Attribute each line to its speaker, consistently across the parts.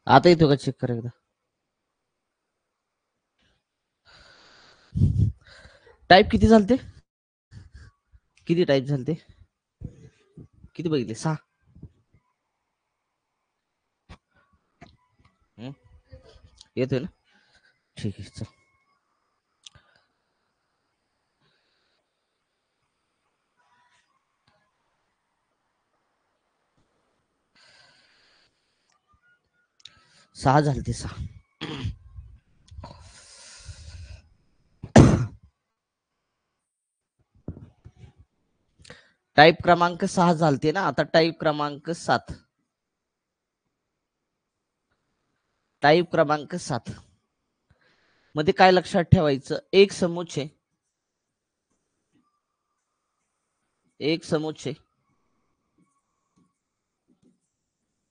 Speaker 1: आता येतो का चेक करा एकदा. टाईप किती झालते? किती टाईप झालते? किती बघितले? 6. येतोय ना? ठीक आहे चल. सहा झालते 6. टाईप क्रमांक 6 झालते ना. आता टाईप क्रमांक 7. टाईप क्रमांक 7 मध्ये काय लक्षात ठेवायचं? एक समुच्चय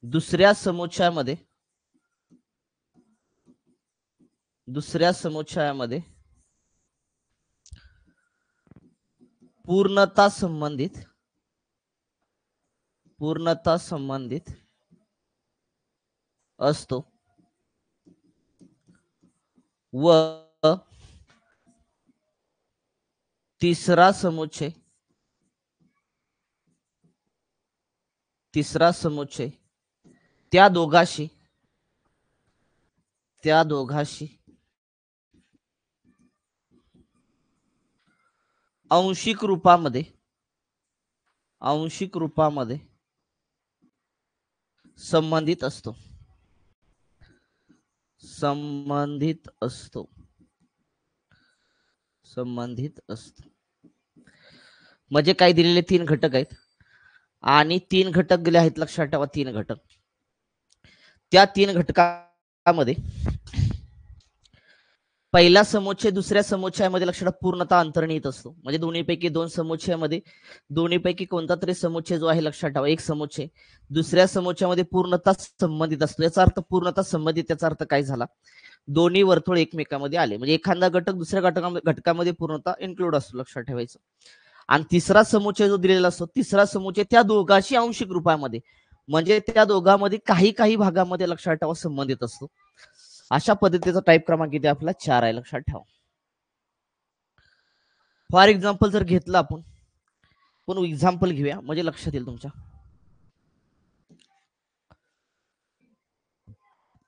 Speaker 1: दुसऱ्या समुच्चयामध्ये पूर्णता संबंधित असतो व तिसरा समुच्चय त्या दोघाशी आंशिक रूपामध्ये संबंधित असतो. म्हणजे काय दिलेले 3 घटक आहेत आणि 3 घटक दिले आहेत. लक्षात ठेवा 3 घटक. त्या 3 घटकामध्ये पहिला समुच्चय दुसऱ्या समुच्चयामध्ये लक्षात पूर्णता अंतर्निहित असतो. म्हणजे दोन्हीपैकी 2 समुच्चयामध्ये दोन्हीपैकी कोणता तरी समुच्चय जो आहे लक्षात ठेवा एक समुच्चय दुसऱ्या समुच्चयामध्ये पूर्णता संबंधित असतो. याचा अर्थ पूर्णता संबंधित, त्याचा अर्थ काय झाला? दोन्ही वर्तुळ एकमेकांमध्ये आले. म्हणजे एखादा घटक दुसऱ्या घटकामध्ये पूर्णता इन्क्लूड असतो. लक्षात ठेवायचं. आणि तिसरा समुच्चय जो दिलेला असतो, तिसरा समुच्चय त्या दोघांशी आंशिक रूपामध्ये, म्हणजे त्या दोघांमध्ये काही भागामध्ये लक्षात ठेवा संबंधित असतो. अशा पद्धतीचा टाईप क्रमांक किती आपला 4 आहे. लक्षात ठेवा. फॉर एक्झाम्पल जर घेतलं आपण, पण एक्झाम्पल घेऊया म्हणजे लक्षात येईल तुमच्या.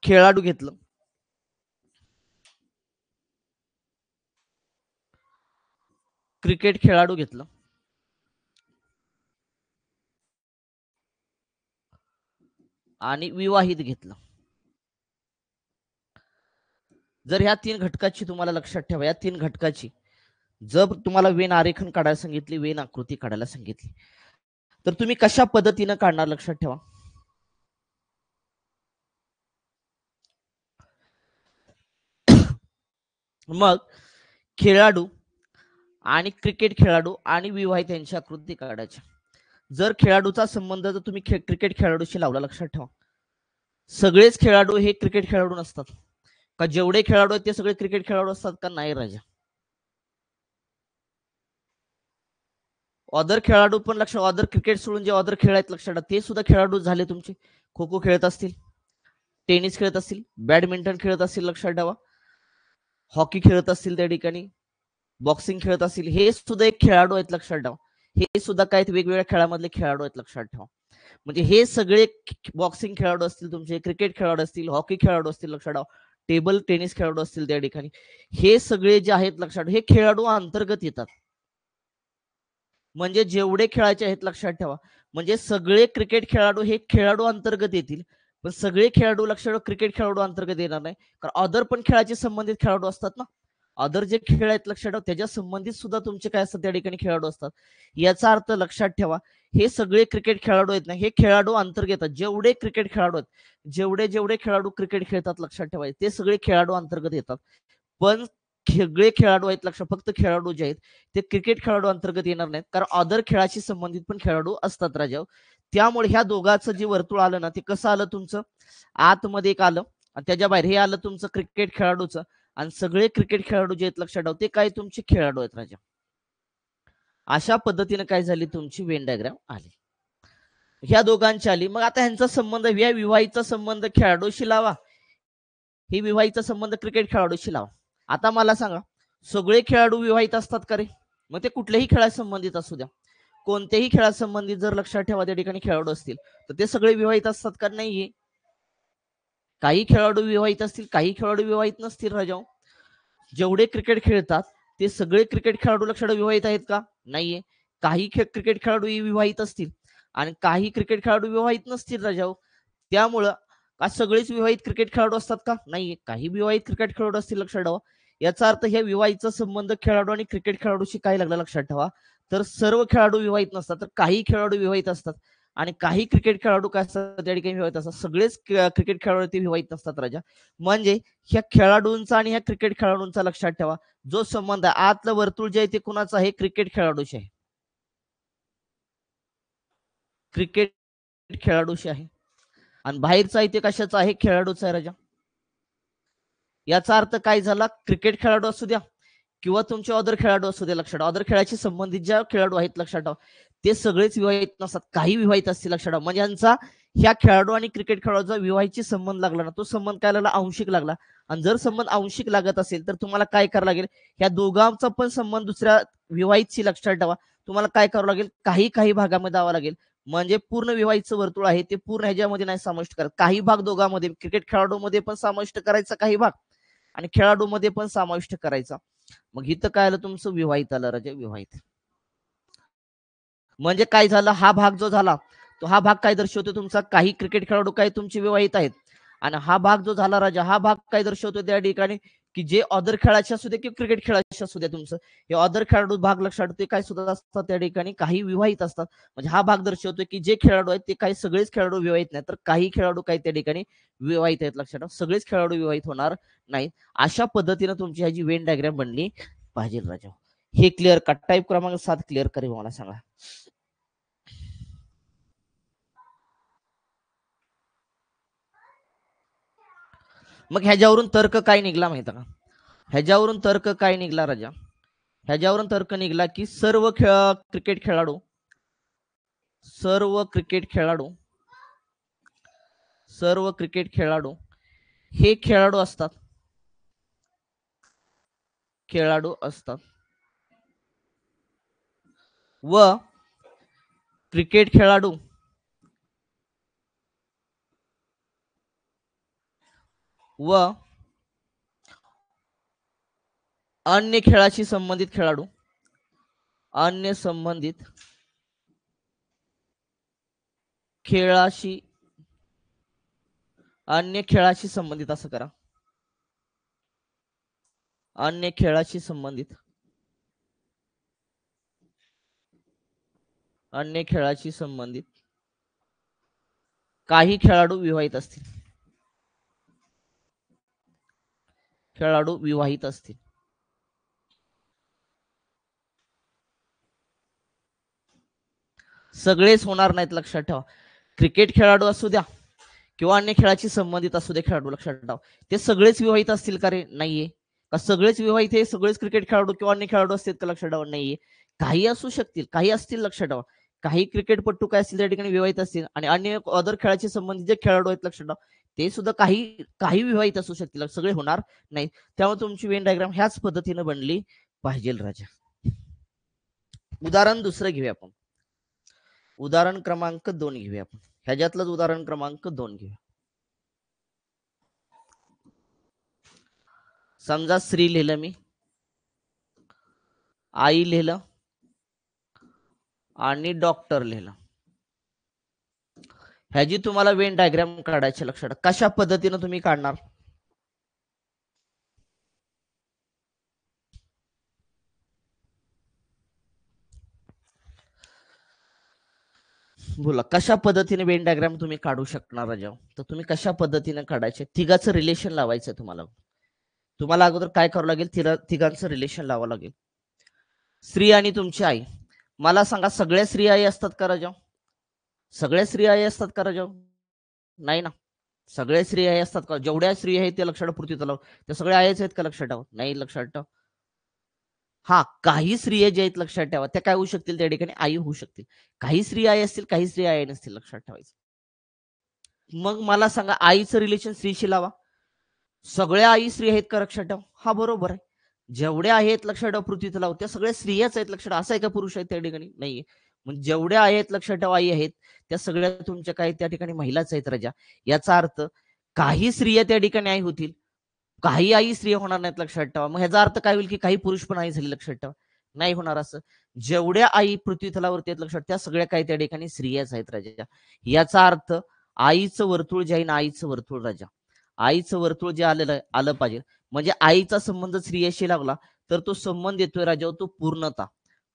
Speaker 1: खेळाडू घेतलं, क्रिकेट खेळाडू घेतलं आणि विवाहित घेतलं. जर ह्या 3 घटकाची तुम्हाला लक्षात ठेवा, या 3 घटकाची जर तुम्हाला वेन आरेखन काढायला सांगितली, वेन आकृती काढायला सांगितली, तर तुम्ही कशा पद्धतीने काढणार? लक्षात ठेवा. मग खेळाडू आणि क्रिकेट खेळाडू आणि विवाहित यांची आकृती काढायची. जर खेळाडूचा संबंध जर तुम्ही क्रिकेट खेळाडूशी लावला, लक्षात ठेवा सगळेच खेळाडू हे क्रिकेट खेळाडू नसतात. का जेवढे खेळाडू आहेत ते सगळे क्रिकेट खेळाडू असतात का? नाही राजा. अदर खेळाडू पण लक्षात, अदर क्रिकेट सोडून जे अदर खेळ आहेत लक्षात ते सुद्धा खेळाडू झाले तुमचे. खो खो खेळत असतील, टेनिस खेळत असतील, बॅडमिंटन खेळत असतील, लक्षात ठेवा हॉकी खेळत असतील, त्या ठिकाणी बॉक्सिंग खेळत असतील, हे सुद्धा एक खेळाडू आहेत. लक्षात ठेवा हे सुद्धा काय वेगवेगळ्या खेळामधले खेळाडू आहेत. लक्षात ठेवा म्हणजे हे सगळे बॉक्सिंग खेळाडू असतील तुमचे, क्रिकेट खेळाडू असतील, हॉकी खेळाडू असतील, लक्षात ठेवा टेबल टेनिस खेळाडू असतील त्या ठिकाणी, हे सगळे जे आहेत लक्षात हे खेळाडू अंतर्गत येतात. म्हणजे जेवढे खेळायचे आहेत लक्षात ठेवा, म्हणजे सगळे क्रिकेट खेळाडू हे खेळाडू अंतर्गत येतील, पण सगळे खेळाडू लक्षात ठेवा क्रिकेट खेळाडू अंतर्गत येणार नाही. कारण अदर पण खेळाचे संबंधित खेळाडू असतात ना. अदर जे खेळ आहेत लक्षात ठेवा त्याच्या संबंधित सुद्धा तुमचे काय असतात त्या ठिकाणी खेळाडू असतात. याचा अर्थ लक्षात ठेवा हे सगळे क्रिकेट खेळाडू आहेत ना, हे खेळाडू अंतर्गत येतात. जेवढे क्रिकेट खेळाडू आहेत, जेवढे खेळाडू क्रिकेट खेळतात लक्षात ठेवा ते सगळे खेळाडू अंतर्गत येतात. पण सगळे खेळाडू आहेत लक्षात, फक्त खेळाडू जे आहेत ते क्रिकेट खेळाडू अंतर्गत येणार नाहीत, कारण अदर खेळाशी संबंधित पण खेळाडू असतात राजा. त्यामुळे ह्या दोघांचं जे वर्तुळ आलं ना ते कसं आलं तुमचं, आतमध्ये एक आलं आणि त्याच्या बाहेर हे आलं तुमचं क्रिकेट खेळाडूचं, आणि सगळे क्रिकेट खेळाडू जे आहेत लक्षात ठेवा ते काय तुमचे खेळाडू आहेत राजा. अशा पद्धतीने काय झाली तुमची वेन डायग्राम आली. ह्या दोघांची आली, मग आता ह्यांचा संबंध, ह्या विवाहितचा संबंध खेळाडूशी लावा, ही विवाहितचा संबंध क्रिकेट खेळाडूशी लावा. आता मला सांगा, सगळे खेळाडू विवाहित असतात का रे? मग ते कुठल्याही खेळा संबंधित असू द्या, कोणत्याही खेळा संबंधित जर लक्षात ठेवा त्या ठिकाणी खेळाडू असतील तर ते सगळे विवाहित असतात का? नाहीये. काही खेळाडू विवाहित असतील, काही खेळाडू विवाहित नसतील. राजाओ, जेवढे क्रिकेट खेळतात ते सगळे क्रिकेट खेळाडू लक्षात विवाहित आहेत का? नाहीये. काही क्रिकेट खेळाडू विवाहित असतील आणि काही क्रिकेट खेळाडू विवाहित नसतील. राजाओ, त्यामुळं का सगळेच विवाहित क्रिकेट खेळाडू असतात का? नाहीये. काही विवाहित क्रिकेट खेळाडू असतील, लक्षात ठेवा. याचा अर्थ ह्या विवाहितचा संबंध खेळाडू आणि क्रिकेट खेळाडूशी काय लागला, लक्षात ठेवा. तर सर्व खेळाडू विवाहित नसतात, तर काही खेळाडू विवाहित असतात आणि काही क्रिकेट खेळाडू काय असतात त्या ठिकाणी विवाहित असतात. सगळेच क्रिकेट खेळाडू ते विवाहित नसतात. राजा, म्हणजे ह्या खेळाडूंचा आणि ह्या क्रिकेट खेळाडूंचा लक्षात ठेवा जो संबंध आहे, आतलं वर्तुळ जे आहे ते कुणाचं आहे? क्रिकेट खेळाडूशी आहे. क्रिकेट खेळाडूशी आहे. आणि बाहेरचा आहे ते कशाचा आहे? खेळाडूचा आहे. राजा, याचा अर्थ काय झाला? क्रिकेट खेळाडू असू द्या किंवा तुमचे अदर खेळाडू असू द्या, लक्षात ठेवा, अदर खेळाशी संबंधित ज्या खेळाडू आहेत लक्षात ठेवा, ते सगळेच विवाहित नसतात, काही विवाहित असतील. लक्षात ठेवा, म्हणजे यांचा ह्या खेळाडू आणि क्रिकेट खेळाडूचा विवाहाची संबंध लागला ना, तो संबंध काय लागला? आंशिक लागला. आणि जर संबंध आंशिक लागत असेल तर तुम्हाला काय करावं लागेल? ह्या दोघांचा पण संबंध दुसऱ्या विवाहितशी लक्षात ठेवा, तुम्हाला काय करावं लागेल? काही काही भागामध्ये द्यावं लागेल. म्हणजे पूर्ण विवाहितचं वर्तुळ आहे ते पूर्ण ह्याच्यामध्ये नाही समाविष्ट करत, काही भाग दोघांमध्ये, क्रिकेट खेळाडू मध्ये पण समाविष्ट करायचा काही भाग आणि खेळाडू मध्ये पण समाविष्ट करायचा. मग इथं काय आलं? तुमचं विवाहित आलं. राजा, विवाहित म्हणजे काय झालं? हा भाग जो झाला तो हा भाग काय दर्शवतो? तुमचा काही क्रिकेट खेळाडू काय तुमचे विवाहित आहेत. आणि हा भाग जो झाला राजा, हा भाग काय दर्शवतो त्या ठिकाणी? की जे अदर खेळाचे असू दे किंवा क्रिकेट खेळाचे असू द्या, तुमचं हे अदर खेळाडू भाग लक्षात ते काय सुद्धा असतात त्या ठिकाणी? काही विवाहित असतात. म्हणजे हा भाग दर्शवतो की जे खेळाडू आहेत ते काही सगळेच खेळाडू विवाहित नाही, तर काही खेळाडू काही त्या ठिकाणी विवाहित आहेत. लक्षात ठेवा, सगळेच खेळाडू विवाहित होणार नाहीत. अशा पद्धतीने तुमची ह्याची वेन डायग्राम बनली पाहिजे. राजा, हे क्लिअर का? टाईप क्रमांक 7 क्लिअर करेल मला सांगा. मग ह्याच्यावरून तर्क काय निघला माहिती का? ह्याच्यावरून तर्क काय निघला राजा? ह्याच्यावरून तर्क निघला की क्रिकेट खेळाडू सर्व क्रिकेट खेळाडू सर्व क्रिकेट खेळाडू हे खेळाडू असतात व क्रिकेट खेळाडू व अन्य खेळाशी संबंधित खेळाडू अन्य संबंधित खेळाशी अन्य खेळाशी संबंधित असं करा, अन्य खेळाशी संबंधित अन्य खेळाशी संबंधित काही खेळाडू विवाहित असतील, खेळाडू विवाहित असतील. सगळेच होणार नाहीत. लक्षात ठेवा, क्रिकेट खेळाडू असू द्या किंवा अन्य खेळाशी संबंधित असू दे खेळाडू, लक्षात ठेवा, ते सगळेच विवाहित असतील का रे? नाहीये. का सगळेच विवाहित हे सगळेच क्रिकेट खेळाडू किंवा अन्य खेळाडू असतील का? लक्षात ठेवा, नाहीये. काही असू शकतील, काही असतील. लक्षात ठेवा, काही क्रिकेटपट्टू काय असतील त्या ठिकाणी विवाहित असतील आणि अन्य अदर खेळाशी संबंधित जे खेळाडू आहेत लक्षात ठेवा ते सुद्धा काही काही विवाहित असू शकतील, सगळे होणार नाही. त्यामुळे तुमची वेन डायग्राम ह्याच पद्धतीने बनली पाहिजे. राजा, उदाहरण दुसरं घेऊया आपण. उदाहरण क्रमांक 2 घेऊया आपण. ह्याच्यातलंच उदाहरण क्रमांक 2 घेऊया. समजा श्री लिहिलं मी, आई लिहिलं आणि डॉक्टर लिहिलं. ह्याची तुम्हाला वेन डायग्राम काढायची. लक्षात कशा पद्धतीने तुम्ही काढणार? बोला, कशा पद्धतीने वेन डायग्राम तुम्ही काढू शकणार राजा? तर तुम्ही कशा पद्धतीने काढायचे? तिघाचं रिलेशन लावायचं तुम्हाला. तुम्हाला अगोदर काय करावं लागेल? तिघांचं रिलेशन लावावं लागेल. स्त्री आणि तुमची आई. मला सांगा, सगळ्या स्त्री आई असतात का राजा? सगळ्या स्त्री आई असतात का राजा? नाही ना. सगळ्या स्त्री आई असतात का? जेवढ्या स्त्री आहेत त्या लक्षात पृथ्वी तलाव त्या सगळ्या आईच आहेत का? लक्षात ठेवा, नाही. लक्षात ठेवा, हा, काही स्त्रिया ज्या आहेत लक्षात ठेवा त्या काय होऊ शकतील त्या ठिकाणी आई होऊ शकतील. काही स्त्रिया आई असतील, काही स्त्रिया आई नसतील, लक्षात ठेवायचं. मग मला सांगा, आईचं रिलेशन स्त्रीशी लावा. सगळ्या आई स्त्री आहेत का लक्षात ठेवा? हा, बरोबर आहे. जेवढ्या आहेत लक्षात ठेवा पृथ्वी तलावर त्या सगळ्या स्त्रियाच आहेत लक्षात ठेवा. असं आहे का पुरुष आहेत त्या ठिकाणी? नाहीये. मग जेवढ्या आहेत लक्षात ठेवा आई आहेत त्या सगळ्या तुमच्या काय त्या ठिकाणी महिलाच आहेत राजा. याचा अर्थ काही स्त्रिया त्या ठिकाणी आई होतील, काही आई स्त्रिया होणार नाहीत लक्षात ठेवा. मग ह्याचा अर्थ काय होईल की काही पुरुष पण आई झाले लक्षात ठेवा. नाही होणार असं. जेवढ्या आई पृथ्वी तलावरती आहेत लक्षात त्या सगळ्या काही त्या ठिकाणी स्त्रियाच आहेत राजा. याचा अर्थ आईचं वर्तुळ जे आहे ना, आईचं वर्तुळ राजा, आईचं वर्तुळ जे आलं पाहिजे. म्हणजे आईचा संबंध स्त्रियाशी लागला तर तो संबंध येतोय राजा, तो पूर्णता.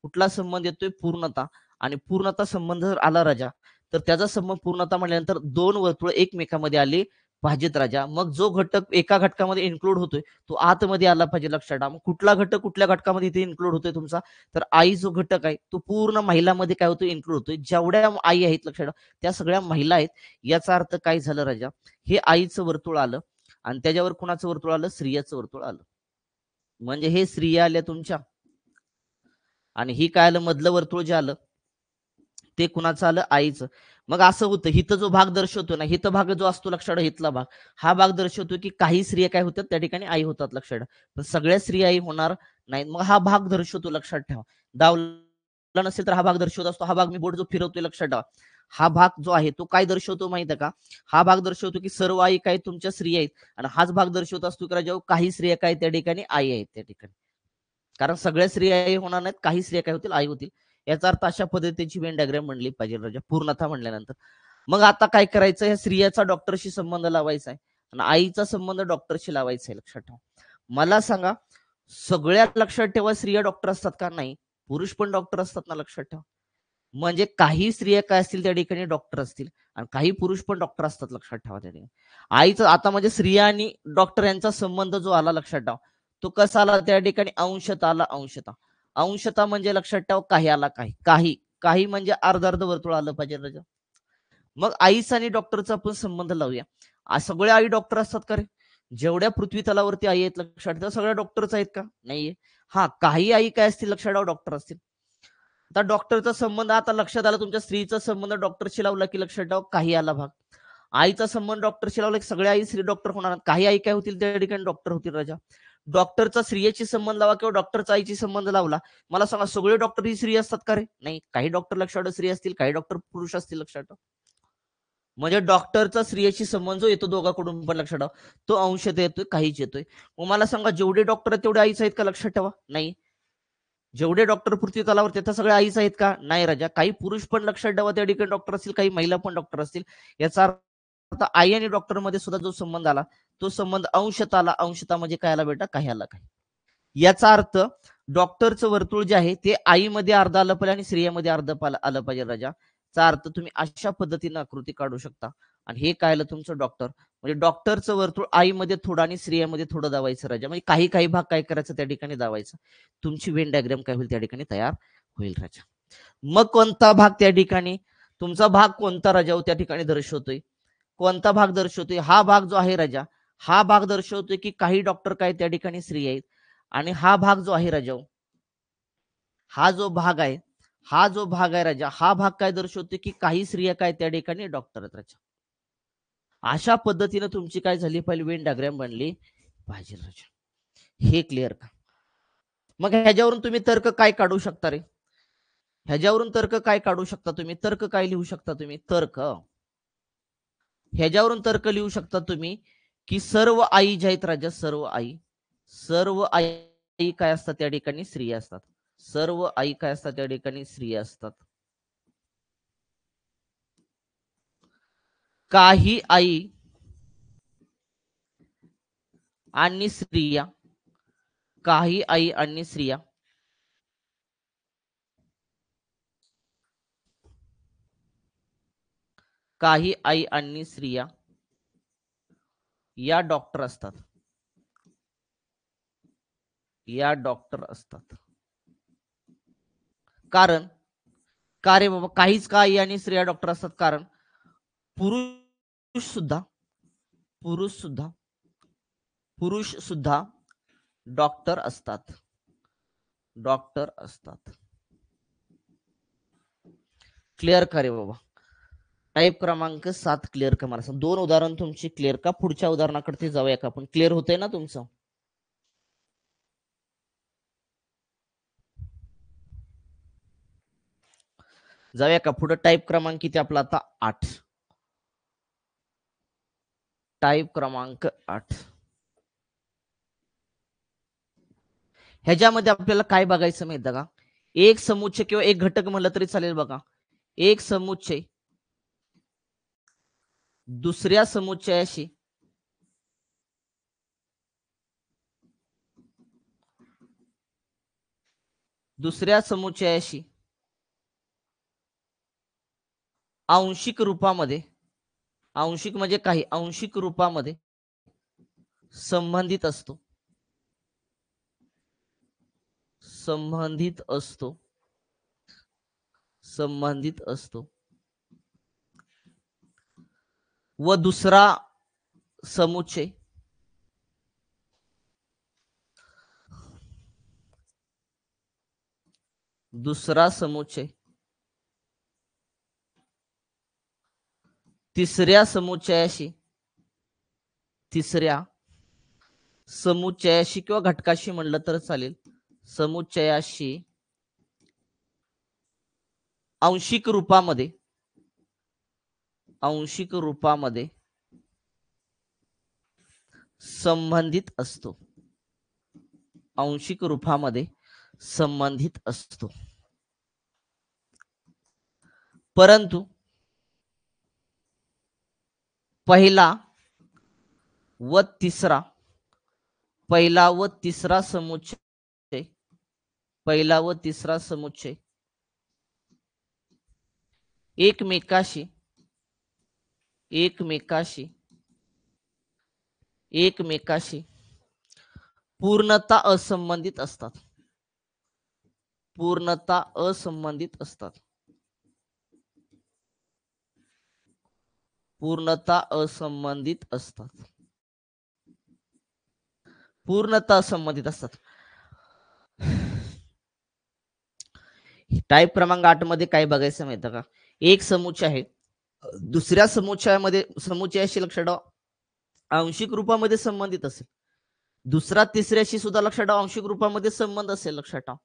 Speaker 1: कुठला संबंध येतोय? पूर्णता. आणि पूर्णता संबंध जर आला राजा तर त्याचा संबंध पूर्णता म्हटल्यानंतर दोन वर्तुळ एकमेकांमध्ये आले पाहिजेत राजा. मग जो घटक एका घटकामध्ये इन्क्लूड होतोय तो आतमध्ये आला पाहिजे लक्षात ठेवा. मग कुठला घटक कुठल्या घटकामध्ये इथे इन्क्लूड होतोय तुमचा? तर आई जो घटक आहे तो पूर्ण महिलामध्ये काय होतो? इन्क्लूड होतोय. जेवढ्या आई आहेत लक्षात ठेवा त्या सगळ्या महिला आहेत. याचा अर्थ काय झालं राजा? हे आईचं वर्तुळ आलं आणि त्याच्यावर कुणाचं वर्तुळ आलं? स्त्रियाचं वर्तुळ आलं. म्हणजे हे स्त्रिया आल्या तुमच्या आणि ही काय आलं? मधलं वर्तुळ जे आलं ते कुणाचं आलं? आईचं. मग असं होतं हिथं जो भाग दर्शवतो ना, हिथं भाग जो असतो लक्षात ठेवा, हिथला भाग हा भाग दर्शवतो की काही स्त्रिया काय होतात त्या ठिकाणी आई होतात लक्षात ठेवा. पण सगळ्या स्त्रिया आई होणार नाहीत. मग हा भाग दर्शवतो लक्षात ठेवा. दावला नसेल तर हा भाग दर्शवत असतो. हा भाग मी बोट जो फिरवतोय लक्षात ठेवा. हा भाग जो आहे तो काय दर्शवतो माहिती आहे का? हा भाग दर्शवतो की सर्व आई काय तुमच्या स्त्रिया आहेत आणि हाच भाग दर्शवत असतो की जेव्हा काही स्त्रिया काय त्या ठिकाणी आई आहेत त्या ठिकाणी. कारण सगळ्या स्त्रिया आई होणार नाहीत, काही स्त्रिया काय होतील? आई होतील. याचा अर्थ अशा पद्धतीची वेन डायग्राम म्हणली पाहिजे राजा, पूर्णता म्हणल्यानंतर. मग आता काय करायचं? या स्त्रियाचा डॉक्टरशी संबंध लावायचा आहे आणि आईचा संबंध डॉक्टरशी लावायचा आहे लक्षात ठेवा. मला सांगा, सगळ्या लक्षात ठेवा स्त्रिया डॉक्टर असतात का? नाही. पुरुष पण डॉक्टर असतात ना लक्षात ठेवा. म्हणजे काही स्त्रिया काय असतील त्या ठिकाणी डॉक्टर असतील आणि काही पुरुष पण डॉक्टर असतात लक्षात ठेवा त्या ठिकाणी. आईचं आता म्हणजे स्त्रिया आणि डॉक्टर यांचा संबंध जो आला लक्षात ठेवा तो कसा आला त्या ठिकाणी? अंशतः आला. अंशतः. अंशतः म्हणजे लक्षात ठेवा काही आला, काही काही काही म्हणजे अर्ध अर्ध वर्तुळ आलं पाहिजे राजा. मग आईचा आणि डॉक्टरचा आपण संबंध लावूया. सगळ्या आई डॉक्टर असतात का रे? जेवढ्या पृथ्वी तलावरती आई आहेत लक्षात ठेवा सगळ्या डॉक्टरच आहेत का? नाहीये. हा, काही आई काय असतील लक्षात ठेवा? डॉक्टर असतील. आता डॉक्टरचा संबंध आता लक्षात आला, तुमच्या स्त्रीचा संबंध डॉक्टरशी लावला की लक्षात ठेवा काही आला भाग. आईचा संबंध डॉक्टरशी लावला की सगळ्या आई स्त्री डॉक्टर होणार. काही आई काय होतील त्या ठिकाणी? डॉक्टर होतील राजा. डॉक्टरचा स्त्रियेची संबंध लावा किंवा डॉक्टरचा आईची संबंध लावला. मला सांगा, सगळे डॉक्टर ही स्त्री असतात का रे? नाही. काही डॉक्टर लक्षात ठेवा स्त्री असतील, काही डॉक्टर पुरुष असतील लक्षात ठेवा. म्हणजे डॉक्टरचा स्त्रियेशी संबंध जो येतो दोघांकडून पण लक्षात ठेवा तो अंशतः येतोय, काहीच येतोय. मग मला सांगा, जेवढे डॉक्टर आहेत तेवढे आईच आहेत का? लक्षात ठेवा. नाही. जेवढे डॉक्टर पृथ्वी तलावर त्या सगळ्या आईच आहेत का? नाही राजा. काही पुरुष पण लक्षात ठेवा त्या ठिकाणी डॉक्टर असतील, काही महिला पण डॉक्टर असतील. याचा अर्थ आई आणि डॉक्टर मध्ये सुद्धा जो संबंध आला तो संबंध अंशतः आला. अंशतः म्हणजे काय आला बेटा? काही आला काही. याचा अर्थ डॉक्टरचं वर्तुळ जे आहे ते आईमध्ये अर्ध आलं पाहिजे आणि स्त्रियामध्ये अर्ध आलं पाहिजे राजा. चा अर्थ तुम्ही अशा पद्धतीने आकृती काढू शकता. आणि हे काय आलं तुमचं? डॉक्टर. म्हणजे डॉक्टरचं वर्तुळ आईमध्ये थोडं आणि स्त्रियामध्ये थोडं दावायचं राजा. म्हणजे काही काही भाग काय करायचं त्या ठिकाणी दावायचं. तुमची वेन डायग्राम काय होईल त्या ठिकाणी? तयार होईल राजा. मग कोणता भाग त्या ठिकाणी तुमचा भाग कोणता राजा हो त्या ठिकाणी दर्शवतोय? कोणता भाग दर्शवतोय? हा भाग जो आहे राजा, हा भाग दर्शवतोय की काही डॉक्टर काय त्या ठिकाणी स्त्री आहेत. आणि हा भाग जो आहे राजा, हा जो भाग आहे, हा जो भाग आहे राजा, हा भाग काय दर्शवतो की काही स्त्रिया काय त्या ठिकाणी डॉक्टर आहेत राजा. अशा पद्धतीने तुमची काय झाली पाहिजे? वेन डायग्राम बनली पाहिजे राजा. हे क्लिअर का? मग ह्याच्यावरून तुम्ही तर्क काय काढू शकता रे? ह्याच्यावरून तर्क काय काढू शकता तुम्ही? तर्क काय लिहू शकता तुम्ही? तर्क. ह्याच्यावरून तर्क लिहू शकता तुम्ही की सर्व आई ज्या आहेत राजा, सर्व आई काय असतात त्या ठिकाणी? स्त्रिया असतात. सर्व आई काय असतात त्या ठिकाणी? स्त्रिया असतात. काही आई आणि स्त्रिया, काही आई आणि स्त्रिया काही आई आणि स्त्रिया या डॉक्टर असतात. या डॉक्टर असतात. कारण का रे बाबा? काहीच का आई आणि स्त्रिया डॉक्टर असतात? कारण पुरुष सुद्धा पुरुष सुद्धा पुरुष सुद्धा डॉक्टर असतात. डॉक्टर असतात. क्लिअर का रे बाबा? टाईप क्रमांक 7 क्लिअर का मला? 2 उदाहरण तुमची क्लिअर का? पुढच्या उदाहरणाकडे जाऊया का आपण? क्लिअर होतंय ना तुमचं? जाऊया का पुढे? टाईप क्रमांक किती आपला आता? 8. टाईप क्रमांक 8. ह्याच्यामध्ये आपल्याला काय बघायचं माहिती का? एक समुच्चय किंवा एक घटक म्हणलं तरी चालेल बघा. एक समुच्चय दुसऱ्या समुच्चयाशी आंशिक रूपामध्ये, आंशिक म्हणजे काही, आंशिक रूपामध्ये संबंधित असतो. संबंधित असतो. संबंधित असतो. व दुसरा समुच्चय तिसऱ्या समुच्चयाशी किंवा घटकाशी म्हणलं तर चालेल, समुच्चयाशी आंशिक रूपामध्ये संबंधित असतो. आंशिक रूपामध्ये संबंधित असतो. परंतु पहिला व तिसरा समुच्चय एकमेकाशी पूर्णता असंबंधित असतात. पूर्णता असंबंधित असतात. टाईप क्रमांक 8 मध्ये काय बघायचं माहिती का? एक समुच्चय आहे, दुसऱ्या समुच्चयाशी लक्षात ठेवा आंशिक रूपामध्ये संबंधित असेल. दुसरा तिसऱ्याशी सुद्धा लक्षात ठेवा आंशिक रूपामध्ये संबंध असेल, लक्षात ठेवा.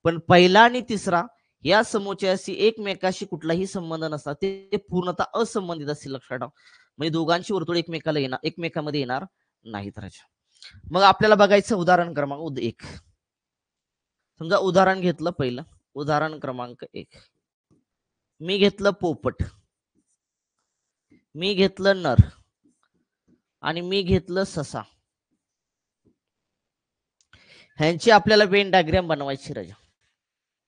Speaker 1: पण पहिला आणि तिसरा या समुच्चयाशी एकमेकाशी कुठलाही संबंध नसतात, ते पूर्णतः असंबंधित असतील, लक्षात ठेवा. म्हणजे दोघांची वर्तुळ एकमेकामध्ये येणार नाहीत राजा. मग आपल्याला बघायचं उदाहरण क्रमांक 1. समजा उदाहरण घेतलं पहिलं, उदाहरण क्रमांक 1. मी घेतलं पोपट, मी घेतलं नर आणि मी घेतलं ससा. ह्यांची आपल्याला वेन डायग्राम बनवायची राजा.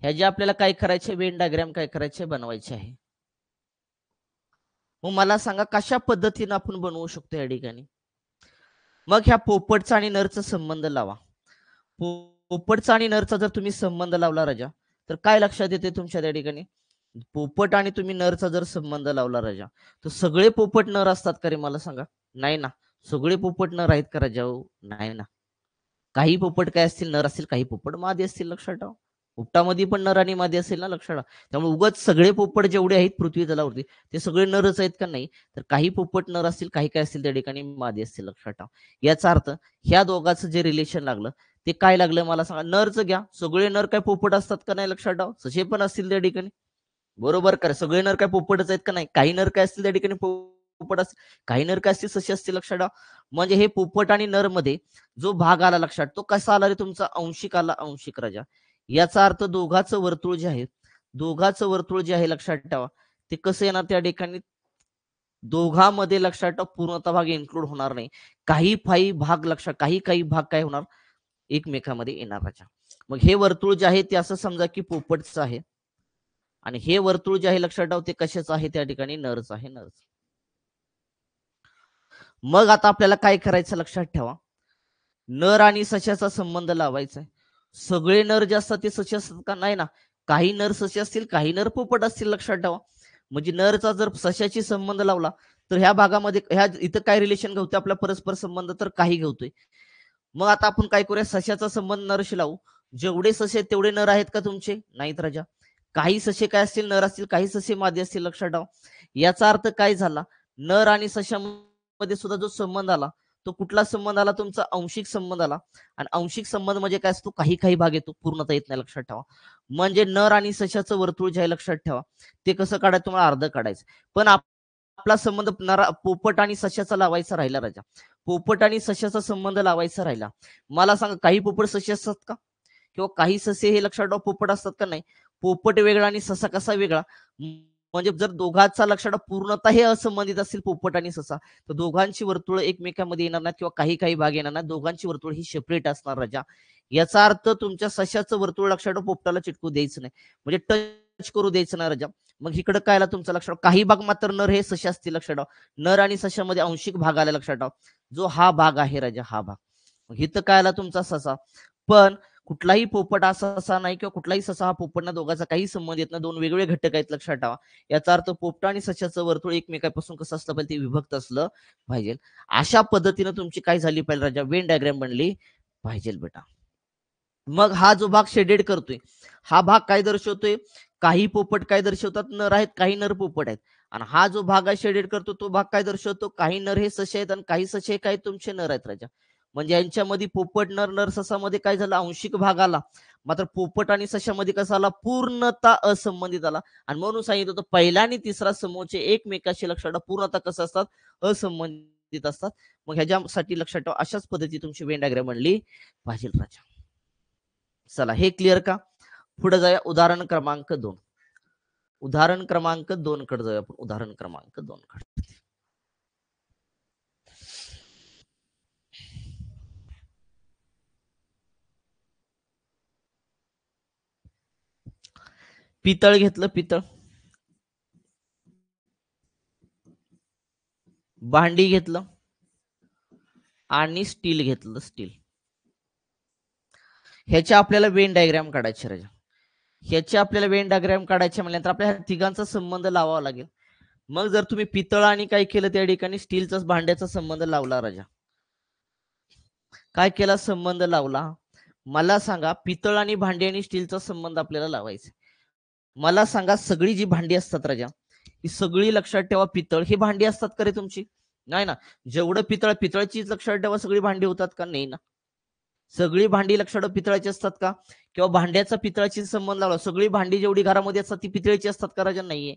Speaker 1: ह्याची आपल्याला काय करायचे? वेन डायग्राम काय करायचे? बनवायचे आहे. मग मला सांगा कशा पद्धतीने आपण बनवू शकतो या ठिकाणी? मग ह्या पोपटचा आणि नरचा संबंध लावा. पोपटचा आणि नरचा जर तुम्ही संबंध लावला राजा, तर काय लक्षात येते तुमच्या त्या ठिकाणी? पोपट आणि तुम्ही नरचा जर संबंध लावला राजा, तर सगळे पोपट नर असतात का रे? मला सांगा. नाही ना. सगळे पोपट नर आहेत का राजा? नाही ना. काही पोपट काय असतील? नर असतील, काही पोपट मादी असतील, लक्षात ठेवा. पोपटामध्ये पण नर आणि मादी असेल ना, लक्षात ठेवा. त्यामुळे उगाच सगळे पोपट जेवढे आहेत पृथ्वी तलावरती ते सगळे नरच आहेत का? नाही. तर काही पोपट नर असतील, काही काय असतील त्या ठिकाणी मादी असतील, लक्षात ठेवा. याचा अर्थ ह्या दोघांचं जे रिलेशन लागलं ते काय लागलं मला सांगा? नरचं घ्या. सगळे नर काय पोपट असतात का? नाही, लक्षात ठेवा. ससे पण असतील त्या ठिकाणी, बरोबर का? सगळे नर काय पोपटच आहेत का? नाही. काही नर काय असतील त्या ठिकाणी पोपट असतील, काही नर काय असतील? ससे असतील, लक्षात ठेवा. म्हणजे हे पोपट आणि नर मध्ये जो भाग आला लक्षात, तो कसा आला रे तुमचा? आंशिक आला, आंशिक राजा. याचा अर्थ दोघांचं वर्तुळ जे आहे लक्षात ठेवा, ते कसं येणार त्या ठिकाणी? दोघांमध्ये लक्षात ठेवा पूर्णता भाग इन्क्लूड होणार नाही. काही भाग लक्षात, काही भाग काय होणार? एकमेकांमध्ये येणार राजा. मग हे वर्तुळ जे आहे ते असं समजा की पोपटचं आहे, आणि हे वर्तुळ जे आहे लक्षात ठेवा ते कशाचं आहे? त्या ठिकाणी नरच आहे, नरच. मग आता आपल्याला काय करायचं? लक्षात ठेवा, नर आणि सशाचा संबंध लावायचा आहे. सगळे नर जे असतात ते ससे असतात का? नाही ना. काही नर ससे असतील, काही नर पोपट असतील, लक्षात ठेवा. म्हणजे नरचा जर सशाशी संबंध लावला तर ह्या भागामध्ये इथं काय रिलेशन घेतोय? आपला परस्पर संबंध तर काही घेतोय. मग आता आपण काय करूया? सशाचा संबंध नरशी लावू. जेवढे ससे आहेत तेवढे नर आहेत का तुमचे? नाहीत राजा. काही ससे काय असतील नर असतील, काही ससे मादी असतील, लक्षात ठेवा. याचा अर्थ काय झाला? नर आणि सशामध्ये सुद्धा जो संबंध आला, तो कुठला संबंध आला? तुमचा आंशिक संबंध आला. आणि आंशिक संबंध म्हणजे काय असतो? काही काही भाग येतो, पूर्णतः येत नाही, लक्षात ठेवा. म्हणजे नर आणि सशाचं वर्तुळ जे आहे, लक्षात ठेवा, ते कसं काढायचं? तुम्हाला अर्ध काढायचं. पण आपला संबंध पोपट आणि सशाचा लावायचा राहिला राजा. पोपट आणि सशाचा संबंध लावायचा राहिला. मला सांगा, काही पोपट ससे असतात का? किंवा काही ससे हे लक्षात ठेवा पोपट असतात का? नाही. पोपट वेगळा आणि ससा कसा वेगळा? म्हणजे जर दोघांचा लक्षात ठेवा पूर्णतः हे असंबंधित असतील पोपट आणि ससा, तर दोघांची वर्तुळ एकमेकांमध्ये येणार नाहीत किंवा काही काही भाग येणार नाही. दोघांची वर्तुळ ही सेपरेट असणार राजा. याचा अर्थ तुमच्या सशाचं वर्तुळ लक्षात ठेवा पोपटाला चिटकू द्यायचं नाही, म्हणजे टच करू द्यायचं नाही राजा. मग इकडे काय आला तुमचं? लक्षात ठेवा काही भाग मात्र नर हे सशा असतील, लक्षात ठेवा. नर आणि सशामध्ये आंशिक भाग आला, लक्षात ठेवा. जो हा भाग आहे राजा, हा भाग. मग इथं काय आला तुमचा? ससा. पण कुठलाही पोपट असा नाही किंवा कुठलाही ससा हा पोपटना दोघांचा काही संबंध येत नाही. दोन वेगवेगळे घटक आहेत, लक्षात ठेवा. याचा अर्थ पोपट आणि सशाचं वर्तुळ एकमेकांपासून कसं असलं पाहिजे? ते विभक्त असलं पाहिजे. अशा पद्धतीने तुमची काय झाली पाहिजे राजा? वेन डायग्राम बनली पाहिजे बेटा. मग हा जो भाग शेडेड करतोय, हा भाग काय दर्शवतोय? काही पोपट काय दर्शवतात? नर आहेत, काही नर पोपट आहेत. आणि हा जो भाग आहे शेडेड करतो, तो भाग काय दर्शवतो? काही नर हे ससे आहेत आणि काही ससे काय तुमचे नर आहेत राजा. म्हणजे यांच्यामध्ये पोपट नर, नर ससामध्ये काय झालं? आंशिक भाग आला. मात्र पोपट आणि सशामध्ये कसा आला? पूर्णतः असंबंधित आला. आणि म्हणून सांगितलं होतं पहिला आणि तिसरा समूहचे एकमेकाशी लक्षात ठेवा पूर्णतः कसं असतात? असंबंधित असतात. मग ह्याच्यासाठी लक्षात ठेवा अशाच पद्धती तुमची वेन डायग्राम बनली पाहिजे राजा. चला हे क्लिअर का? पुढे जाऊया उदाहरण क्रमांक 2. उदाहरण क्रमांक 2 कडे जाऊया आपण. उदाहरण क्रमांक 2 कडे. पितळ घेतलं, पितळ. भांडी घेतलं आणि स्टील घेतलं, स्टील. ह्याच्या आपल्याला वेन डायग्राम काढायचे राजा. ह्याचे आपल्याला वेन डायग्राम काढायचे म्हटल्यानंतर आपल्याला तिघांचा संबंध लावावा लागेल. मग जर तुम्ही पितळ आणि काय केलं त्या ठिकाणी स्टीलचा भांड्याचा संबंध लावला राजा. काय केला? संबंध लावला. मला सांगा पितळ आणि भांडी आणि स्टीलचा संबंध आपल्याला लावायचा. मला सांगा सगळी जी भांडी असतात राजा, ही सगळी लक्षात ठेवा पितळ ही भांडी असतात का रे तुमची? नाही ना. जेवढं पितळ पितळचीच लक्षात ठेवा सगळी भांडी होतात का? नाही ना. सगळी भांडी लक्षात ठेवा पितळाची असतात का? किंवा भांड्याचा पितळाची संबंध लावला सगळी भांडी जेवढी घरामध्ये असतात ती पितळेची असतात का राजा? नाहीये.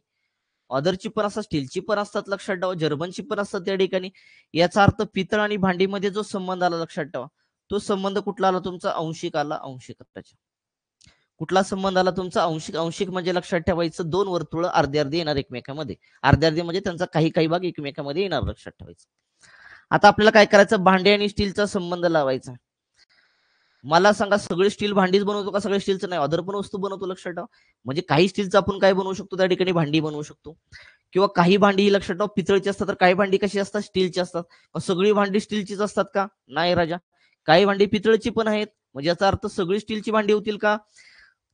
Speaker 1: ऑदरची पण असतात, स्टीलची पण असतात, लक्षात ठेवा. जर्मनची पण असतात त्या ठिकाणी. याचा अर्थ पितळ आणि भांडीमध्ये जो संबंध आला लक्षात ठेवा, तो संबंध कुठला आला तुमचा? आंशिक आला, आंशिक. कुठला संबंध आला तुमचा? आंशिक. आंशिक म्हणजे लक्षात ठेवायचं दोन वर्तुळ अर्धे अर्धे येणार एकमेकांमध्ये. अर्धे अर्धे म्हणजे त्यांचा काही काही भाग एकमेकांमध्ये येणार, लक्षात ठेवायचं. आता आपल्याला काय करायचं? भांडे आणि स्टीलचा संबंध लावायचा. मला सांगा सगळे स्टील भांडीच बनवतो का? सगळे स्टीलचं नाही, अदर पण वस्तू बनवतो, लक्षात ठेवा. म्हणजे काही स्टीलचं आपण काय बनवू शकतो त्या ठिकाणी? भांडी बनवू शकतो. किंवा काही भांडी ही लक्षात ठेवा पितळची असतात तर काही भांडी कशी असतात? स्टीलची असतात. सगळी भांडी स्टीलचीच असतात का? नाही राजा. काही भांडी पितळची पण आहेत. म्हणजे याचा अर्थ सगळी स्टीलची भांडी होतील का?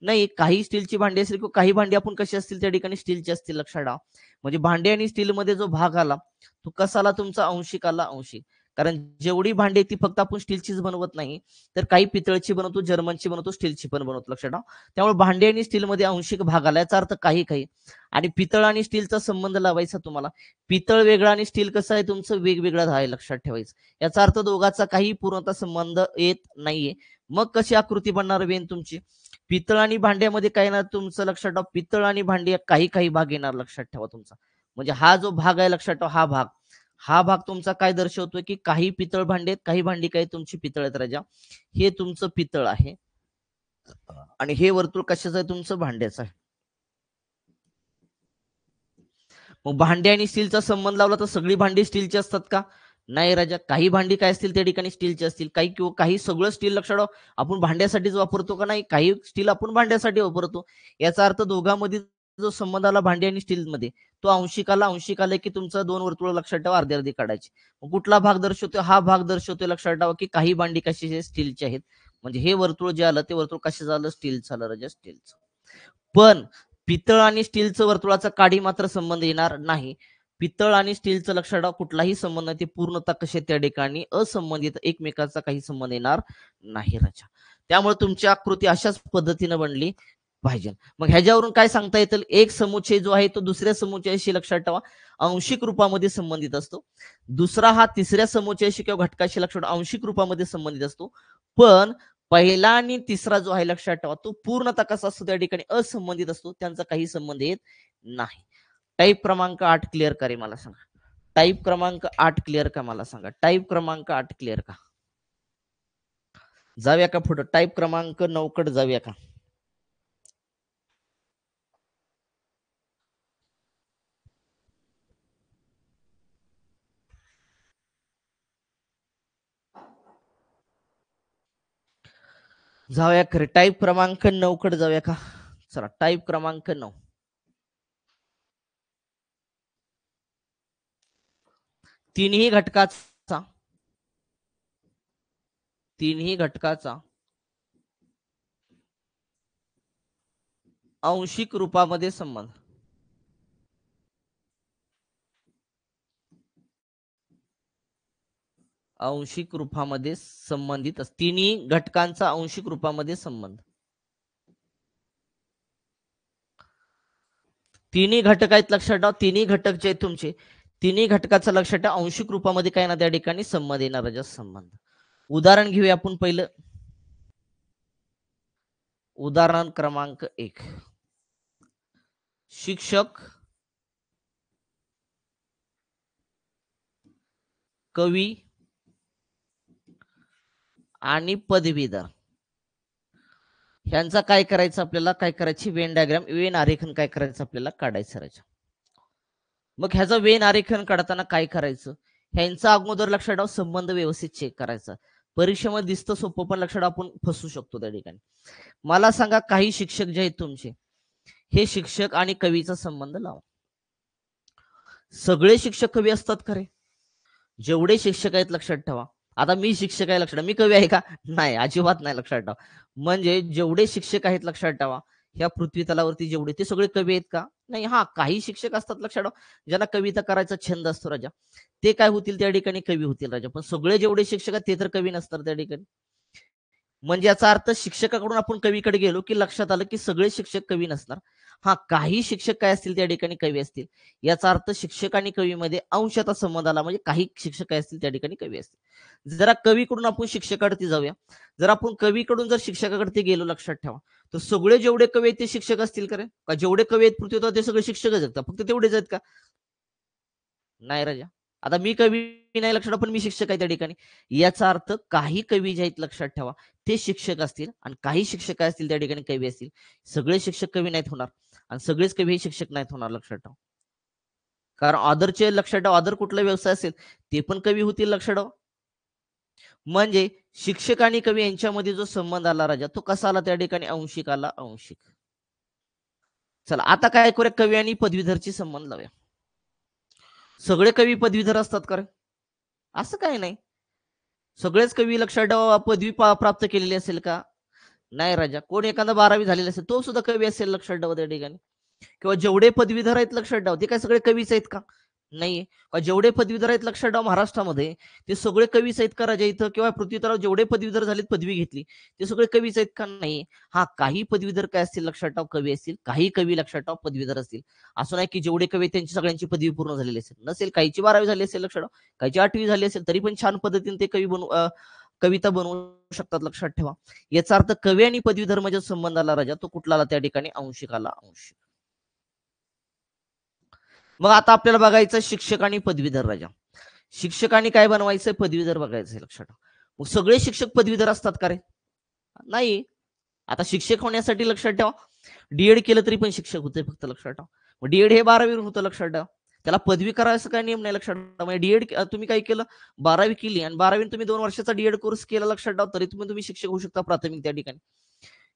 Speaker 1: नाही. काही स्टीलची भांडी असतील किंवा काही भांडी आपण कशी असतील त्या ठिकाणी स्टीलची असतील, लक्षात ठेवा. म्हणजे भांडी आणि स्टीलमध्ये जो भाग आला तो कसा आला तुमचा? आंशिक आला, आंशिक. कारण जेवढी भांडी ती फक्त आपण स्टीलचीच बनवत नाही, तर काही पितळची बनवतो, जर्मनची बनवतो, स्टीलची पण बनवतो, लक्षात ठेवा. त्यामुळे भांडी आणि स्टीलमध्ये आंशिक भाग आला याचा अर्थ काही काही. आणि पितळ आणि स्टीलचा संबंध लावायचा तुम्हाला. पितळ वेगळा आणि स्टील कसं आहे तुमचं? वेगवेगळं आहे, लक्षात ठेवायचं. याचा अर्थ दोघांचा काही पूर्णतः संबंध येत नाहीये. मग कशी आकृती बनणार वेन तुमची? पितळ आणि भांड्यामध्ये काय येणार तुमचं? लक्षात ठेवा पितळ आणि भांडी काही काही भाग येणार, लक्षात ठेवा तुमचा. म्हणजे हा जो भाग आहे लक्षात ठेवा हा भाग तुमचा काय दर्शवतोय? की काही पितळ भांडी आहेत, काही भांडी काय तुमची पितळ आहेत राजा. हे तुमचं पितळ आहे आणि हे वर्तुळ कशाचं आहे तुमचं? भांड्याचं आहे. मग भांडी आणि स्टीलचा संबंध लावला तर सगळी भांडी स्टीलची असतात का? नाही राजा. काही भांडी काय असतील त्या ठिकाणी स्टीलची असतील, काही किंवा काही सगळं स्टील लक्षात ठेवा आपण भांड्यासाठीच वापरतो का? नाही. काही स्टील आपण भांड्यासाठी वापरतो. याचा अर्थ दोघांमध्ये जो संबंध आला भांडी आणि स्टील मध्ये तो आंशिकाला, आंशिक आला की तुमचा दोन वर्तुळ लक्षात ठेवा अर्धे अर्धे काढायचे. कुठला भाग दर्शवतोय? हा भाग दर्शवतोय, लक्षात ठेवा की काही भांडी कशी स्टीलची आहेत. म्हणजे हे वर्तुळ जे आलं ते वर्तुळ कशाचं आलं? स्टीलचं आलं राजा, स्टीलचं. पण पितळ आणि स्टीलचं वर्तुळाचा काडी मात्र संबंध येणार नाही. पितळ आणि स्टीलचं लक्षात ठेवा कुठलाही संबंध नाही. ते पूर्णतः कसे त्या ठिकाणी असंबंधित, एकमेकांचा काही संबंध येणार नाही राजा. त्यामुळे तुमची आकृती अशाच पद्धतीने बनली पाहिजे. मग ह्याच्यावरून काय सांगता येतं, एक समुच्चय जो आहे तो दुसऱ्या समुच्चयाशी लक्षात ठेवा आंशिक रूपामध्ये संबंधित असतो. दुसरा हा तिसऱ्या समुच्चयाशी किंवा घटकाशी लक्षात ठेवा आंशिक रूपामध्ये संबंधित असतो. पण पहिला आणि तिसरा जो आहे लक्षात ठेवा तो पूर्णतः कसा असतो त्या ठिकाणी असंबंधित असतो, त्यांचा काही संबंध येत नाही. टाईप क्रमांक 8 क्लिअर करे मला सांगा. टाईप क्रमांक 8 क्लिअर का मला सांगा. टाईप क्रमांक 8 क्लिअर का. जाऊया का पुढे टाईप क्रमांक 9 कडे जाऊया का. जाऊया खरे टाईप क्रमांक 9 कडे जाऊया का. चला टाईप क्रमांक 9. तीनही घटकाचा आंशिक रूपामध्ये संबंध. आंशिक रूपामध्ये संबंधित तिन्ही घटकांचा आंशिक रूपामध्ये संबंध. तिन्ही घटक आहेत लक्षात ठेवा. तिन्ही घटक जे आहेत तुमचे तिन्ही घटकाचं लक्षात ठेवा आंशिक रूपामध्ये काय ना त्या ठिकाणी संबंध येणार संबंध. उदाहरण घेऊया आपण पहिलं. उदाहरण क्रमांक 1. शिक्षक कवी आणि पदवीधर ह्यांचा काय करायचं आपल्याला काय करायची वेन डायग्राम वेन आरेखन काय करायचं आपल्याला काढायचं राजा. मग ह्याचं वेन आरेखन काढताना काय करायचं ह्यांचा अगोदर लक्षात ठेवा संबंध व्यवस्थित चेक करायचा. परीक्षेमध्ये दिसतं सोपं पण लक्षात आपण फसू शकतो त्या ठिकाणी. मला सांगा काही शिक्षक जे आहेत तुमचे हे शिक्षक आणि कवीचा संबंध लावा. सगळे शिक्षक कवी असतात खरे. जेवढे शिक्षक आहेत लक्षात ठेवा. आता मी शिक्षक आहे लक्षात मी कवी आहे का नाही अजिबात नाही लक्षात ठेवा. म्हणजे जेवढे शिक्षक आहेत लक्षात ठेवा ह्या पृथ्वी तलावरती जेवढे ते सगळे कवी आहेत का नाही. हा काही शिक्षक असतात लक्षात ठेवा ज्यांना कविता करायचा छंद असतो राजा ते काय होतील त्या ठिकाणी कवी होतील राजा. पण सगळे जेवढे शिक्षक आहेत ते तर कवी नसतात त्या ठिकाणी. म्हणजे याचा अर्थ शिक्षकाकडून आपण कवीकडे गेलो की लक्षात आलं की सगळे शिक्षक कवी नसणार. हा काही शिक्षक काय असतील त्या ठिकाणी कवी असतील. याचा अर्थ शिक्षक आणि कवीमध्ये अंशतः संबंध आला म्हणजे काही शिक्षक काय असतील त्या ठिकाणी कवी असतील. जरा कवीकडून आपण शिक्षकाकडे जाऊया. जर आपण कवीकडून जर शिक्षकाकडे गेलो लक्षात ठेवा तर सगळे जेवढे कवी आहेत ते शिक्षक असतील का जेवढे कवी आहेत पृथ्वीवर ते सगळे शिक्षकच आहेत का फक्त तेवढेच आहेत का नाही राजा. आता मी कवी नाही लक्षात ठेवा पण मी शिक्षक आहे त्या ठिकाणी. याचा अर्थ काही कवी जे आहेत लक्षात ठेवा ते शिक्षक असतील आणि काही शिक्षक काय असतील त्या ठिकाणी कवी असतील. सगळे शिक्षक कवी नाहीत होणार आणि सगळेच कवी हे शिक्षक नाहीत होणार लक्षात ठेवा. कारण ऑदरचे लक्षात ठेवा ऑदर कुठला व्यवसाय असेल ते पण कवी होतील लक्षात ठेवा. म्हणजे शिक्षक आणि कवी यांच्यामध्ये जो संबंध आला राजा तो कसा आला त्या ठिकाणी अंशिक आला अंशिक. चला आता काय करूया कवी आणि पदवीधरची संबंध लावूया. सगळे कवी पदवीधर असतात का असं काही नाही. सगळेच कवी लक्षात ठेवा पदवी प्राप्त केलेली असेल का नाही राजा. कोण एखादा 12वी झालेला असेल तो सुद्धा कवी असेल लक्षात ठेवा त्या ठिकाणी. किंवा जेवढे पदवीधर आहेत लक्षात ठेवा ते काय सगळे कवीच आहेत का नाहीये. जेवढे पदवीधर आहेत लक्षात ठेवा महाराष्ट्रामध्ये ते सगळे कवीच आहेत का राजा इथं किंवा पृथ्वीतलावर जेवढे पदवीधर झालेत पदवी घेतली ते सगळे कवीच आहेत का नाही. हा काही पदवीधर काय असतील लक्षात ठेवा कवी असतील काही कवी लक्षात ठेवा पदवीधर असतील. असं नाही की जेवढे कवी त्यांची सगळ्यांची पदवी पूर्ण झालेली असेल नसेल. काहीची 12वी झाली असेल लक्षात ठेवा काहीची 8वी झाली असेल तरी पण छान पद्धतीने ते कवी कविता बनवू शकतात लक्षात ठेवा. याचा अर्थ कवी आणि पदवीधर म्हणजे संबंध आला राजा तो कुठला आला त्या ठिकाणी अंशिक आला अंशिक. मग आता आपल्याला बघायचं शिक्षक आणि पदवीधर राजा. शिक्षकांनी काय बनवायचंय पदवीधर बघायचंय लक्षात ठेवा. मग सगळे शिक्षक पदवीधर असतात का रे नाही. आता शिक्षक होण्यासाठी लक्षात ठेवा डीएड केलं तरी पण शिक्षक होते फक्त लक्षात ठेवा. मग डीएड हे 12वी होतं लक्षात ठेवा. त्याला पदवी करायचं काय नियम नाही लक्षात ठेवा. म्हणजे डीएड तुम्ही काय केलं 12वी केली आणि 12वी तुम्ही 2 वर्षाचा डीएड कोर्स केला लक्षात ठेवा तरी तुम्ही शिक्षक होऊ शकता प्राथमिक त्या ठिकाणी.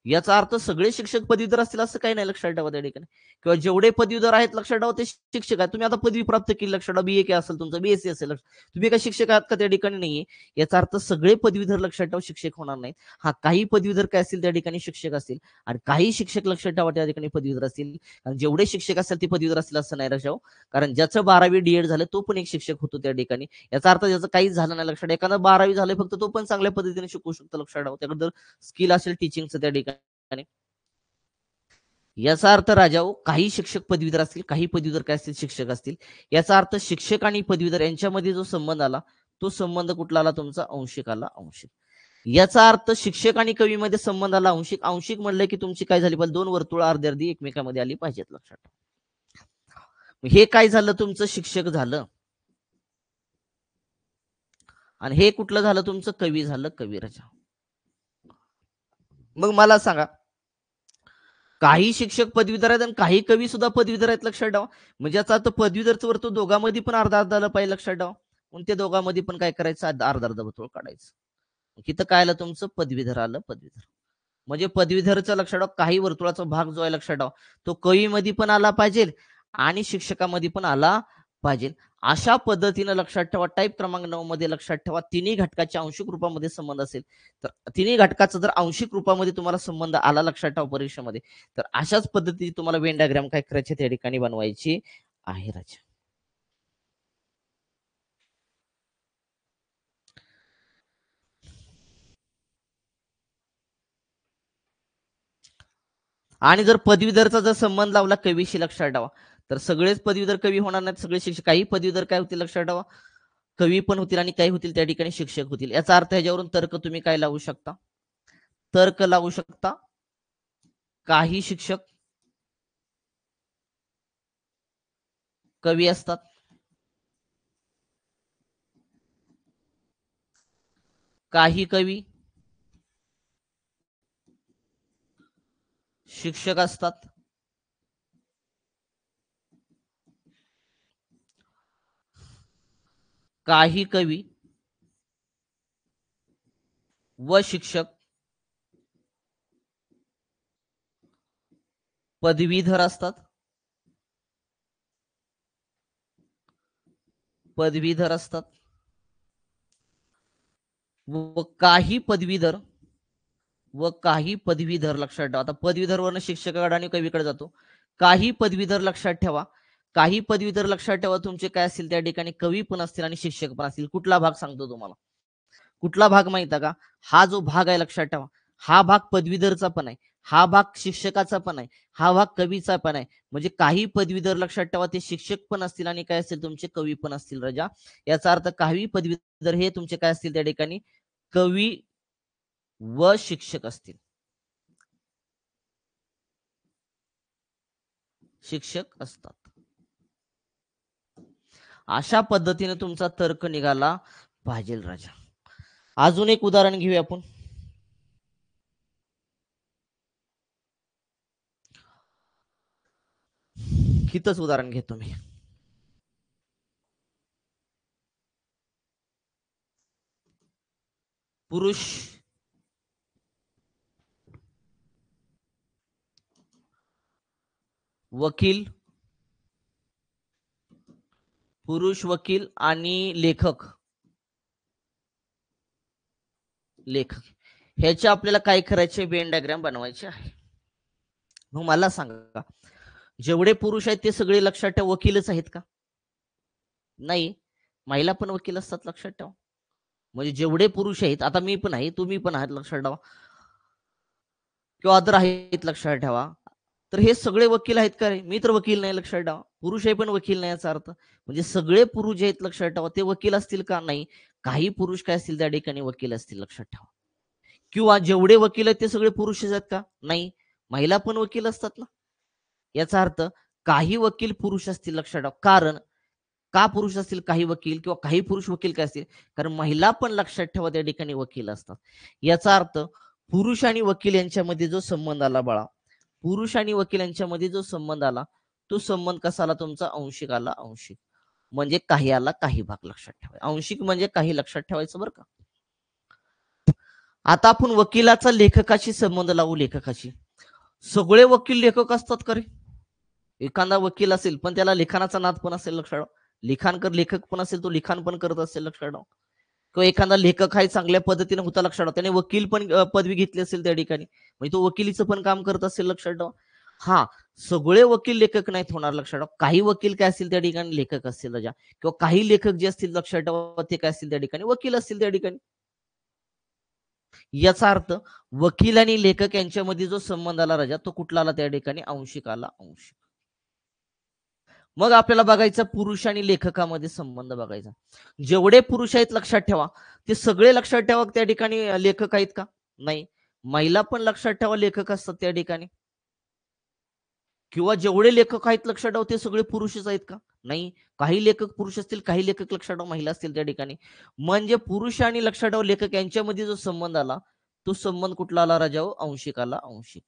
Speaker 1: याचा अर्थ सगळे शिक्षक पदवीधर असतील असं काही नाही, लक्षात ठेवा त्या ठिकाणी. किंवा जेवढे पदवीधर आहेत लक्षात ठेवा ते शिक्षक आहेत. तुम्ही आता पदवी प्राप्त केली, लक्षात ठेवा बीए के असेल तुमचं, बीएससी असेल, तुम्ही काय शिक्षक आहात का त्या ठिकाणी? नाहीये. याचा अर्थ सगळे पदवीधर लक्षात ठेवा शिक्षक होणार नाहीत. हा, काही पदवीधर काय असतील त्या ठिकाणी शिक्षक असतील आणि काही शिक्षक लक्षात ठेवा त्या ठिकाणी पदवीधर असतील. आणि जेवढे शिक्षक असतील ते पदवीधर असतील असं नाही लक्षात. कारण ज्याचं 12वी डीएड झालं तो पण एक शिक्षक होतो त्या ठिकाणी. याचा अर्थ ज्याचं काहीच झालं नाही, लक्षात. एखादा 12वी झालं फक्त तो पण चांगल्या पद्धतीने शिकू शकतो, लक्षात ठेवा. त्याकडे स्किल असेल टीचिंगचं त्या ठिकाणी. याचा अर्थ राजाओ, काही शिक्षक पदवीधर असतील, काही पदवीधर काय असतील शिक्षक असतील. याचा अर्थ शिक्षक आणि पदवीधर यांच्यामध्ये जो संबंध आला तो संबंध कुठला आला तुमचा? अंशिक आला, अंशिक. याचा अर्थ शिक्षक आणि कवीमध्ये संबंध आला अंशिक. अंशिक म्हणलं की तुमची काय झाली पाहिजे? दोन वर्तुळ अर्धी अर्धी एकमेकांमध्ये आली पाहिजेत, लक्षात ठेवा. हे काय झालं तुमचं? शिक्षक झालं. आणि हे कुठलं झालं तुमचं? कवी झालं, कविराजा. मग मला सांगा, काही शिक्षक पदवीधर आहेत आणि काही कवी सुद्धा पदवीधर आहेत, लक्षात ठेवा. म्हणजे याचा अर्थ पदवीधरचं वर्तुळ दोघांमध्ये पण अर्धा अर्धा आलं पाहिजे, लक्षात ठेवा. मग ते दोघांमध्ये पण काय करायचं? अर्धा अर्धा वर्तुळ काढायचं. इथं काय आलं तुमचं? पदवीधर आलं, पदवीधर. म्हणजे पदवीधरचं लक्षात ठेवा, काही वर्तुळाचा भाग जो आहे लक्षात ठेवा तो कवीमध्ये पण आला पाहिजे आणि शिक्षकामध्ये पण आला पाहिजे. अशा पद्धतीनं लक्षात ठेवा. टाईप क्रमांक 9 मध्ये लक्षात ठेवा, तिन्ही घटकाच्या आंशिक रूपामध्ये संबंध असेल तर तिन्ही घटकाचा जर आंशिक रूपामध्ये तुम्हाला संबंध आला, लक्षात ठेवा परीक्षेमध्ये, तर अशाच पद्धतीने तुम्हाला वेन डायग्राम काय करायचे त्या ठिकाणी बनवायची आहे राजा. आणि जर पदवीधरचा जर संबंध लावला कवीशी, लक्षात ठेवा, तर सगळेच पदवीधर कवी होणार नाहीत. सगळे शिक्षक, काही पदवीधर काय होतील लक्षात ठेवा, कवी पण होतील आणि काही होतील त्या ठिकाणी शिक्षक होतील. याचा अर्थ ह्याच्यावरून तर्क तुम्ही काय लावू शकता? तर्क लावू शकता. काही शिक्षक कवी असतात, काही कवी शिक्षक असतात, काही कवी व शिक्षक पदवीधर असतात, पदवीधर असतात व काही पदवीधर लक्षात ठेवा. आता पदवीधर वरनं शिक्षकाकडे आणि कवीकडे जातो. काही पदवीधर लक्षात ठेवा, काही पदवीधर लक्षात ठेवा तुमचे काय असतील त्या ठिकाणी कवी पण असतील आणि शिक्षक पण असतील. कुठला भाग सांगतो तुम्हाला? कुठला भाग माहिती आहे का? हा जो भाग आहे लक्षात ठेवा, हा भाग पदवीधरचा पण आहे, हा भाग शिक्षकाचा पण आहे, हा भाग कवीचा पण आहे. म्हणजे काही पदवीधर लक्षात ठेवा ते शिक्षक पण असतील आणि काय असतील तुमचे कवी पण असतील राजा. याचा अर्थ काही पदवीधर हे तुमचे काय असतील त्या ठिकाणी? कवी व शिक्षक असतील. शिक्षक असतात. अशा पद्धतीने तुमचा तर्क निघाला पाहिजे राजा. अजून एक उदाहरण घेऊया आपण. हितच उदाहरण घेतो मी. पुरुष वकील, पुरुष वकील आणि लेखक, लेखक ह्याचे आपल्याला काय करायचे? वेन डायग्राम बनवायचे आहे. मग मला सांगा, जेवढे पुरुष आहेत ते सगळे लक्षात ठेवा वकीलच आहेत का? नाही, महिला पण वकील असतात, लक्षात ठेवा. म्हणजे जेवढे पुरुष आहेत, आता मी पण आहे, तुम्ही पण आहात, लक्षात ठेवा, किंवा अदर आहेत, लक्षात ठेवा. तर हे सगळे वकील आहेत का रे? मी तर वकील नाही, लक्षात ठेवा. पुरुष आहे पण वकील नाही, याचा अर्थ म्हणजे सगळे पुरुष जे आहेत लक्षात ठेवा ते वकील असतील का? नाही, काही पुरुष काय असतील त्या ठिकाणी वकील असतील, लक्षात ठेवा. किंवा जेवढे वकील आहेत ते सगळे पुरुषच आहेत का? नाही, महिला पण वकील असतात ना. याचा अर्थ काही वकील पुरुष असतील, लक्षात ठेवा. कारण का पुरुष असतील काही वकील किंवा काही पुरुष वकील काय असतील? कारण महिला पण लक्षात ठेवा त्या ठिकाणी वकील असतात. याचा अर्थ पुरुष आणि वकील यांच्यामध्ये जो संबंध आला बाळा, पुरुष आणि वकील यांच्यामध्ये जो संबंध आला तो संबंध कसा आला तुमचा? अंशिक आला, अंशिक. म्हणजे काही आला काही भाग, लक्षात ठेवा. अंशिक म्हणजे काही, लक्षात ठेवायचं बरं का. आता आपण वकिलाचा लेखकाशी संबंध लावू. लेखकाशी सगळे वकील लेखक असतात का रे? एखादा वकील असेल पण त्याला लिखाणाचा नाद पण असेल, लक्षात ठेवा. लेखक पण असेल, तो लिखाण पण करत असेल, लक्षात ठेवा. किंवा एखादा लेखक आहे चांगल्या पद्धतीने होता, लक्षात ठेवा. त्याने वकील पण पदवी घेतली असेल त्या ठिकाणी, म्हणजे तो वकिलीचं पण काम करत असेल, लक्षात ठेवा. हा, सगळे वकील लेखक नाहीत होणार, लक्षात ठेवा. काही वकील काय असतील त्या ठिकाणी लेखक असतील राजा, किंवा काही लेखक जे असतील, लक्षात ठेवा, ते काय असतील त्या ठिकाणी वकील असतील त्या ठिकाणी. याचा अर्थ वकील आणि लेखक यांच्यामध्ये जो संबंध आला राजा, तो कुठला आला त्या ठिकाणी? आंशिक आला, आंशिक. मग आपल्याला बघायचा पुरुष आणि लेखकामध्ये संबंध बघायचा. जेवढे पुरुष आहेत, लक्षात ठेवा, ते सगळे लक्षात ठेवा त्या ठिकाणी लेखक आहेत का? नाही. महिला पण लक्षात ठेवा लेखक असतात त्या ठिकाणी. किंवा जेवढे लेखक आहेत, लक्षात ठेवा, ते सगळे पुरुषच आहेत का? नाही. काही लेखक पुरुष असतील, काही लेखक लक्षात ठेवा महिला असतील त्या ठिकाणी. म्हणजे पुरुष आणि लक्षात ठेवा लेखक यांच्यामध्ये जो संबंध आला, तो संबंध कुठला आला राजा? आंशिक आला, आंशिक.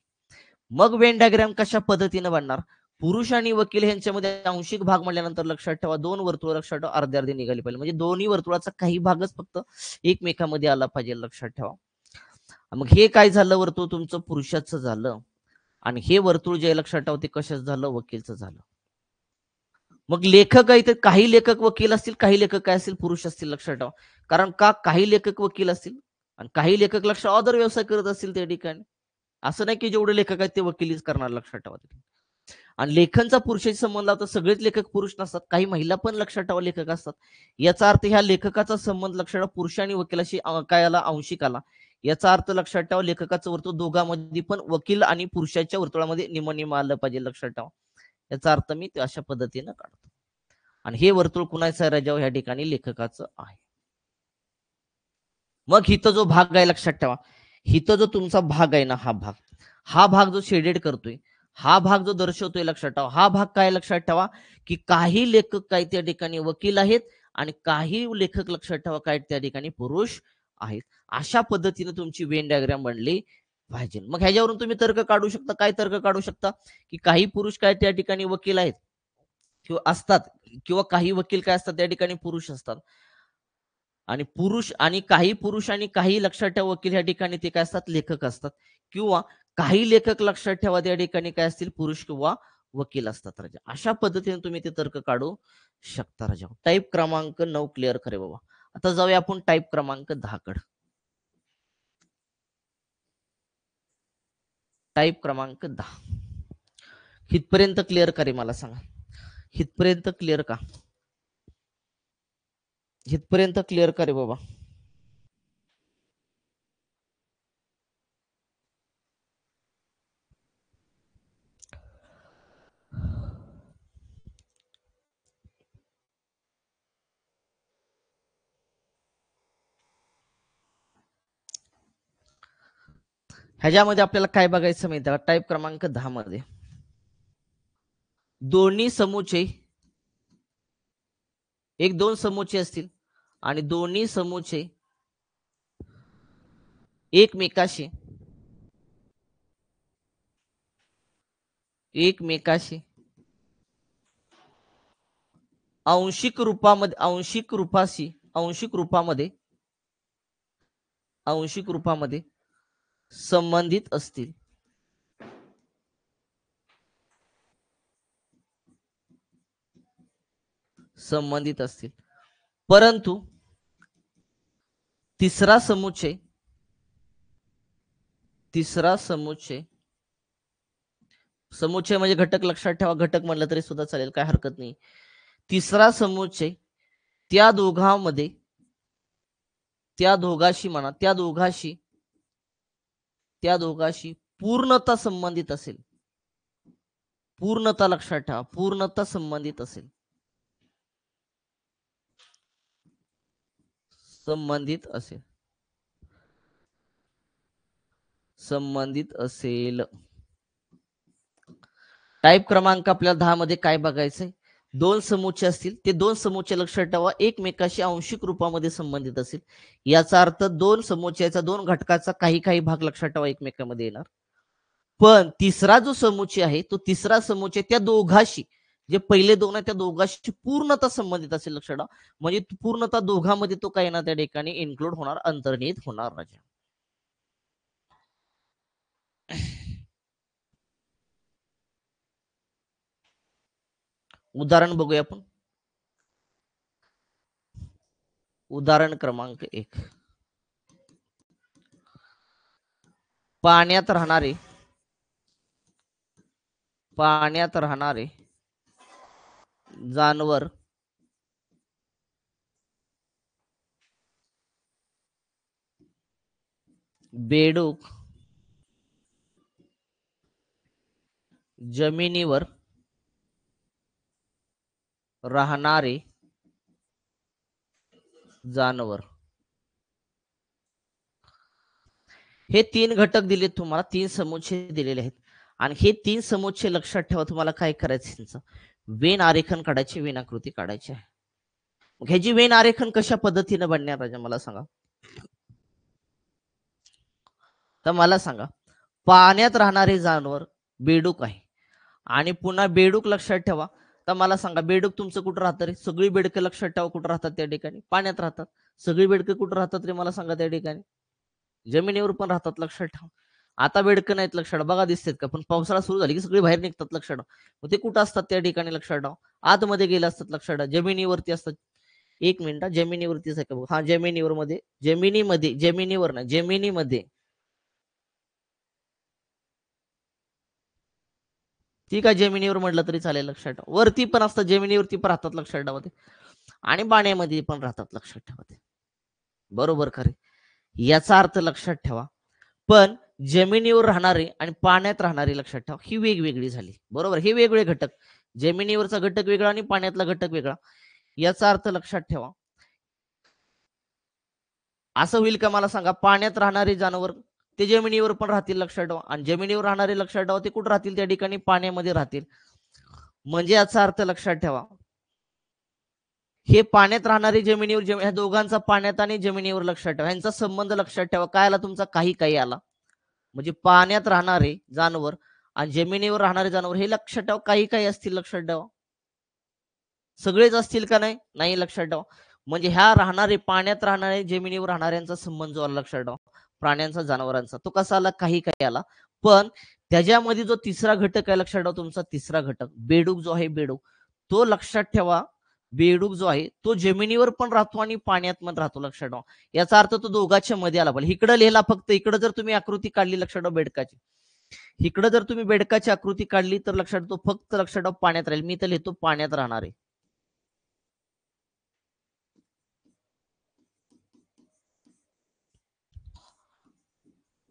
Speaker 1: मग वेन डायग्राम कशा पद्धतीने बनणार? पुरुष आणि वकील यांच्यामध्ये आंशिक भाग म्हणल्यानंतर लक्षात ठेवा, दोन वर्तुळ लक्षात ठेवा अर्धे अर्धे निघाली पाहिजे, म्हणजे दोन्ही वर्तुळाचा काही भागच फक्त एकमेकांमध्ये आला पाहिजे, लक्षात ठेवा. मग हे काय झालं? वर्तुळ तुमचं पुरुषाचं झालं, आणि हे वर्तुळ जे लक्षात ठेवा ते कशाचं झालं? वकीलचं झालं. मग लेखक आहे तर काही लेखक वकील असतील, काही लेखक काय असतील? पुरुष असतील, लक्षात ठेवा. कारण का? काही लेखक वकील असतील आणि काही लेखक लक्षात अदर व्यवसाय करत असतील त्या ठिकाणी. असं नाही की जेवढे लेखक आहेत ते वकिलीच करणार, लक्षात ठेवा. आणि लेखनचा पुरुषाशी संबंध लावता, सगळेच लेखक पुरुष नसतात, काही महिला पण लक्षात ठेवा लेखक असतात. याचा अर्थ ह्या लेखकाचा संबंध लक्षात ठेवा पुरुष आणि वकिलाशी काय आला? आंशिक आला. याचा अर्थ लक्षात ठेवा लेखकाचं वर्तुळ दोघांमध्ये पण वकील आणि पुरुषाच्या वर्तुळामध्ये निम आलं पाहिजे, लक्षात ठेवा. याचा अर्थ मी अशा पद्धतीनं काढतो. आणि हे वर्तुळ कुणाचं आहे राजा? या ठिकाणी लेखकाचं आहे. मग हिथं जो भाग आहे, लक्षात ठेवा, हिथं जो तुमचा भाग आहे ना, हा भाग जो शेडेड करतोय, हा भाग जो दर्शवतोय, लक्षात ठेवा, हा भाग काय? लक्षात ठेवा की काही लेखक काय त्या ठिकाणी वकील आहेत आणि काही लेखक लक्षात ठेवा काय त्या ठिकाणी पुरुष आहेत. अशा पद्धतीने तुमची वेन डायग्राम बनली पाहिजे. मग ह्याच्यावरून तुम्ही तर्क काढू शकता. काय तर्क काढू शकता? की काही पुरुष काय त्या ठिकाणी वकील आहेत किंवा असतात, किंवा काही वकील काय असतात त्या ठिकाणी पुरुष असतात, आणि काही लक्षात ठेवा वकील या ठिकाणी ते काय असतात? लेखक असतात, किंवा काही लेखक लक्षात ठेवा त्या ठिकाणी काय असतील? पुरुष किंवा वकील असतात राजा. अशा पद्धतीने तुम्ही ते तर्क काढू शकता राजा. टाईप क्रमांक 9 क्लिअर करे बाबा. आता जाऊया आपण टाईप क्रमांक 10 कडे. टाईप क्रमांक 10 हितपर्यंत क्लिअर करे मला सांगा. हितपर्यंत क्लिअर का? हितपर्यंत क्लिअर करे बाबा. ह्याच्यामध्ये आपल्याला काय बघायचं माहिती आहे? टाईप क्रमांक 10 मध्ये दोन्ही समूचे एक दोन समूचे असतील आणि दोन्ही समूचे एकमेकाशी एकमेकाशी आंशिक रूपामध्ये संबंधित असतील. परंतु तिसरा समुच्चय म्हणजे घटक, लक्षात ठेवा, घटक म्हणलं तरी सुद्धा चालेल, काय हरकत नाही. तिसरा समुच्चय त्या दोघाशी पूर्णता संबंधित असेल. पूर्णता लक्षात ठेवा, पूर्णता संबंधित असेल. टाईप क्रमांक आपल्याला 10 मध्ये काय बघायचंय? दोन समुच्चय असतील, ते दोन समुच्चय लक्षात ठेवा एकमेकाशी आंशिक रूपामध्ये संबंधित असेल. याचा अर्थ दोन समुच्चयाचा, दोन घटकाचा काही भाग लक्षात ठेवा एकमेकांमध्ये येणार. पण तिसरा जो समुच्चय आहे, तो तिसरा समुच्चय त्या दोघाशी, जे पहिले दोन आहेत त्या दोघाशी पूर्णता संबंधित असेल, लक्षात ठेवा. म्हणजे पूर्णता दोघांमध्ये तो काय येणार त्या ठिकाणी इन्क्लूड होणार, अंतर्निहित होणार राजा. उदाहरण बघूया आपण. उदाहरण क्रमांक 1. पाण्यात राहणारे जानवर बेडूक जमिनीवर राहणारे जानवर. हे 3 घटक दिलेत तुम्हाला, 3 समुच्चय दिलेले आहेत आणि हे 3 समुच्चय लक्षात ठेवा. तुम्हाला काय करायचं त्यांचं वेन आरेखन काढायचे, वेन आकृती काढायची आहे. मग ह्याची वेन आरेखन कशा पद्धतीने बनणार राजा मला सांगा. तर मला सांगा, पाण्यात राहणारे जानवर बेडूक आहे आणि पुन्हा बेडूक लक्षात ठेवा. तर मला सांगा बेडूक तुमचं कुठं राहतं रे? सगळी बेडकं लक्षात ठेवा कुठं राहतात त्या ठिकाणी, पाण्यात राहतात. सगळी बेडकं कुठं राहतात रे मला सांगा त्या ठिकाणी? जमिनीवर पण राहतात लक्षात ठेवा. आता बेडकं नाहीत लक्षात बघा दिसतात का, पण पावसाळा सुरू झाली की सगळी बाहेर निघतात लक्षात ठेवा. मग ते कुठं असतात त्या ठिकाणी लक्षात ठेवा? आतमध्ये गेले असतात लक्षात ठेवा, जमिनीवरती असतात. एक मिनिट, जमिनीवरतीच आहे का? हा जमिनीवर मध्ये, जमिनीवर नाही जमिनीमध्ये. ठीक आहे, जमिनीवर म्हटलं तरी चालेल लक्षात ठेवा. वरती पण असतात, जमिनीवरती पण राहतात लक्षात ठेवा ते, आणि पाण्यामध्ये पण राहतात लक्षात ठेवा ते. बरोबर खरे, याचा अर्थ लक्षात ठेवा. पण जमिनीवर राहणारे आणि पाण्यात राहणारे लक्षात ठेवा ही वेगवेगळी झाली. बरोबर, हे वेगळे घटक, जमिनीवरचा घटक वेगळा आणि पाण्यातला घटक वेगळा. याचा अर्थ लक्षात ठेवा. असं होईल का मला सांगा, पाण्यात राहणारे जनावर ते जमिनीवर पण राहतील लक्षात ठेवा, आणि जमिनीवर राहणारे लक्षात ठेवा ते कुठे राहतील त्या ठिकाणी, पाण्यामध्ये राहतील. म्हणजे याचा अर्थ लक्षात ठेवा, हे पाण्यात राहणारे जमिनीवर, ह्या दोघांचा पाण्यात आणि जमिनीवर लक्षात ठेवा, यांचा संबंध लक्षात ठेवा. काय आला तुमचा? काही काही आला. म्हणजे पाण्यात राहणारे जानवर आणि जमिनीवर राहणारे जानवर हे लक्षात ठेवा, काही काही असतील लक्षात ठेवा. सगळेच असतील का? नाही, नाही लक्षात ठेवा. म्हणजे ह्या राहणारे, पाण्यात राहणारे जमिनीवर राहणाऱ्यांचा संबंध जो आला लक्षात ठेवा, प्राण्यांचा जनावरांचा, तो कसा आला? काही काही आला. पण त्याच्यामध्ये जो तिसरा घटक आहे लक्षात ठेवा, तुमचा तिसरा घटक बेडूक जो आहे, बेडूक तो लक्षात ठेवा. बेडूक जो आहे तो जमिनीवर पण राहतो आणि पाण्यात पण राहतो लक्षात ठेवा. याचा अर्थ तो दोघांच्या मध्ये आला पाहिजे. इकडे लिहिला फक्त, इकडे जर तुम्ही आकृती काढली लक्षात ठेवा बेडकाची, इकडे जर तुम्ही बेडकाची आकृती काढली तर लक्षात ठेवा फक्त लक्षात ठेवा पाण्यात राहील. मी तर लिहितो पाण्यात राहणार आहे.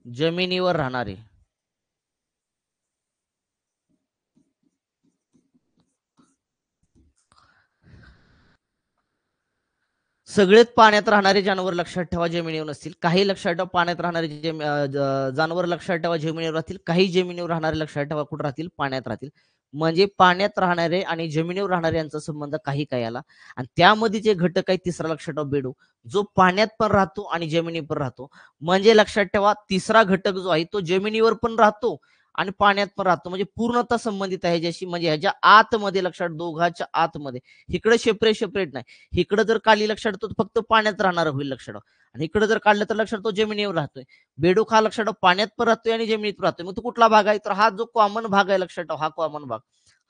Speaker 1: जमिनीवर राहणारे, सगळेच पाण्यात राहणारे जनावर लक्षात ठेवा जमिनीवर नसतील. काही लक्षात ठेवा पाण्यात राहणारे जनावर लक्षात ठेवा जमिनीवर राहतील. काही जमिनीवर राहणारे लक्षात ठेवा कुठे राहतील? पाण्यात राहतील. म्हणजे पाण्यात राहणारे आणि जमिनीवर राहणारे यांचा संबंध काही काही आला. आणि त्यामध्ये जे घटक आहे तिसरा लक्षात ठेवा बेडूक, जो पाण्यात पण राहतो आणि जमिनीवर पण राहतो. म्हणजे लक्षात ठेवा तिसरा घटक जो आहे तो जमिनीवर पण राहतो आणि पाण्यात पण राहतो, म्हणजे पूर्णतः संबंधित आहे ह्याच्याशी. म्हणजे ह्याच्या आतमध्ये लक्षात, दोघांच्या आतमध्ये, इकडे सेपरेट सेपरेट नाही. इकडे जर काढली लक्षात तो फक्त पाण्यात राहणार होईल लक्षात, आणि इकडे जर काढलं तर लक्षात तो जमिनीवर राहतोय. बेडूक हा लक्षात पाण्यात पण राहतोय आणि जमिनीत राहतोय. मग तो कुठला भाग आहे? तर हा जो कॉमन भाग आहे लक्षात, हा कॉमन भाग,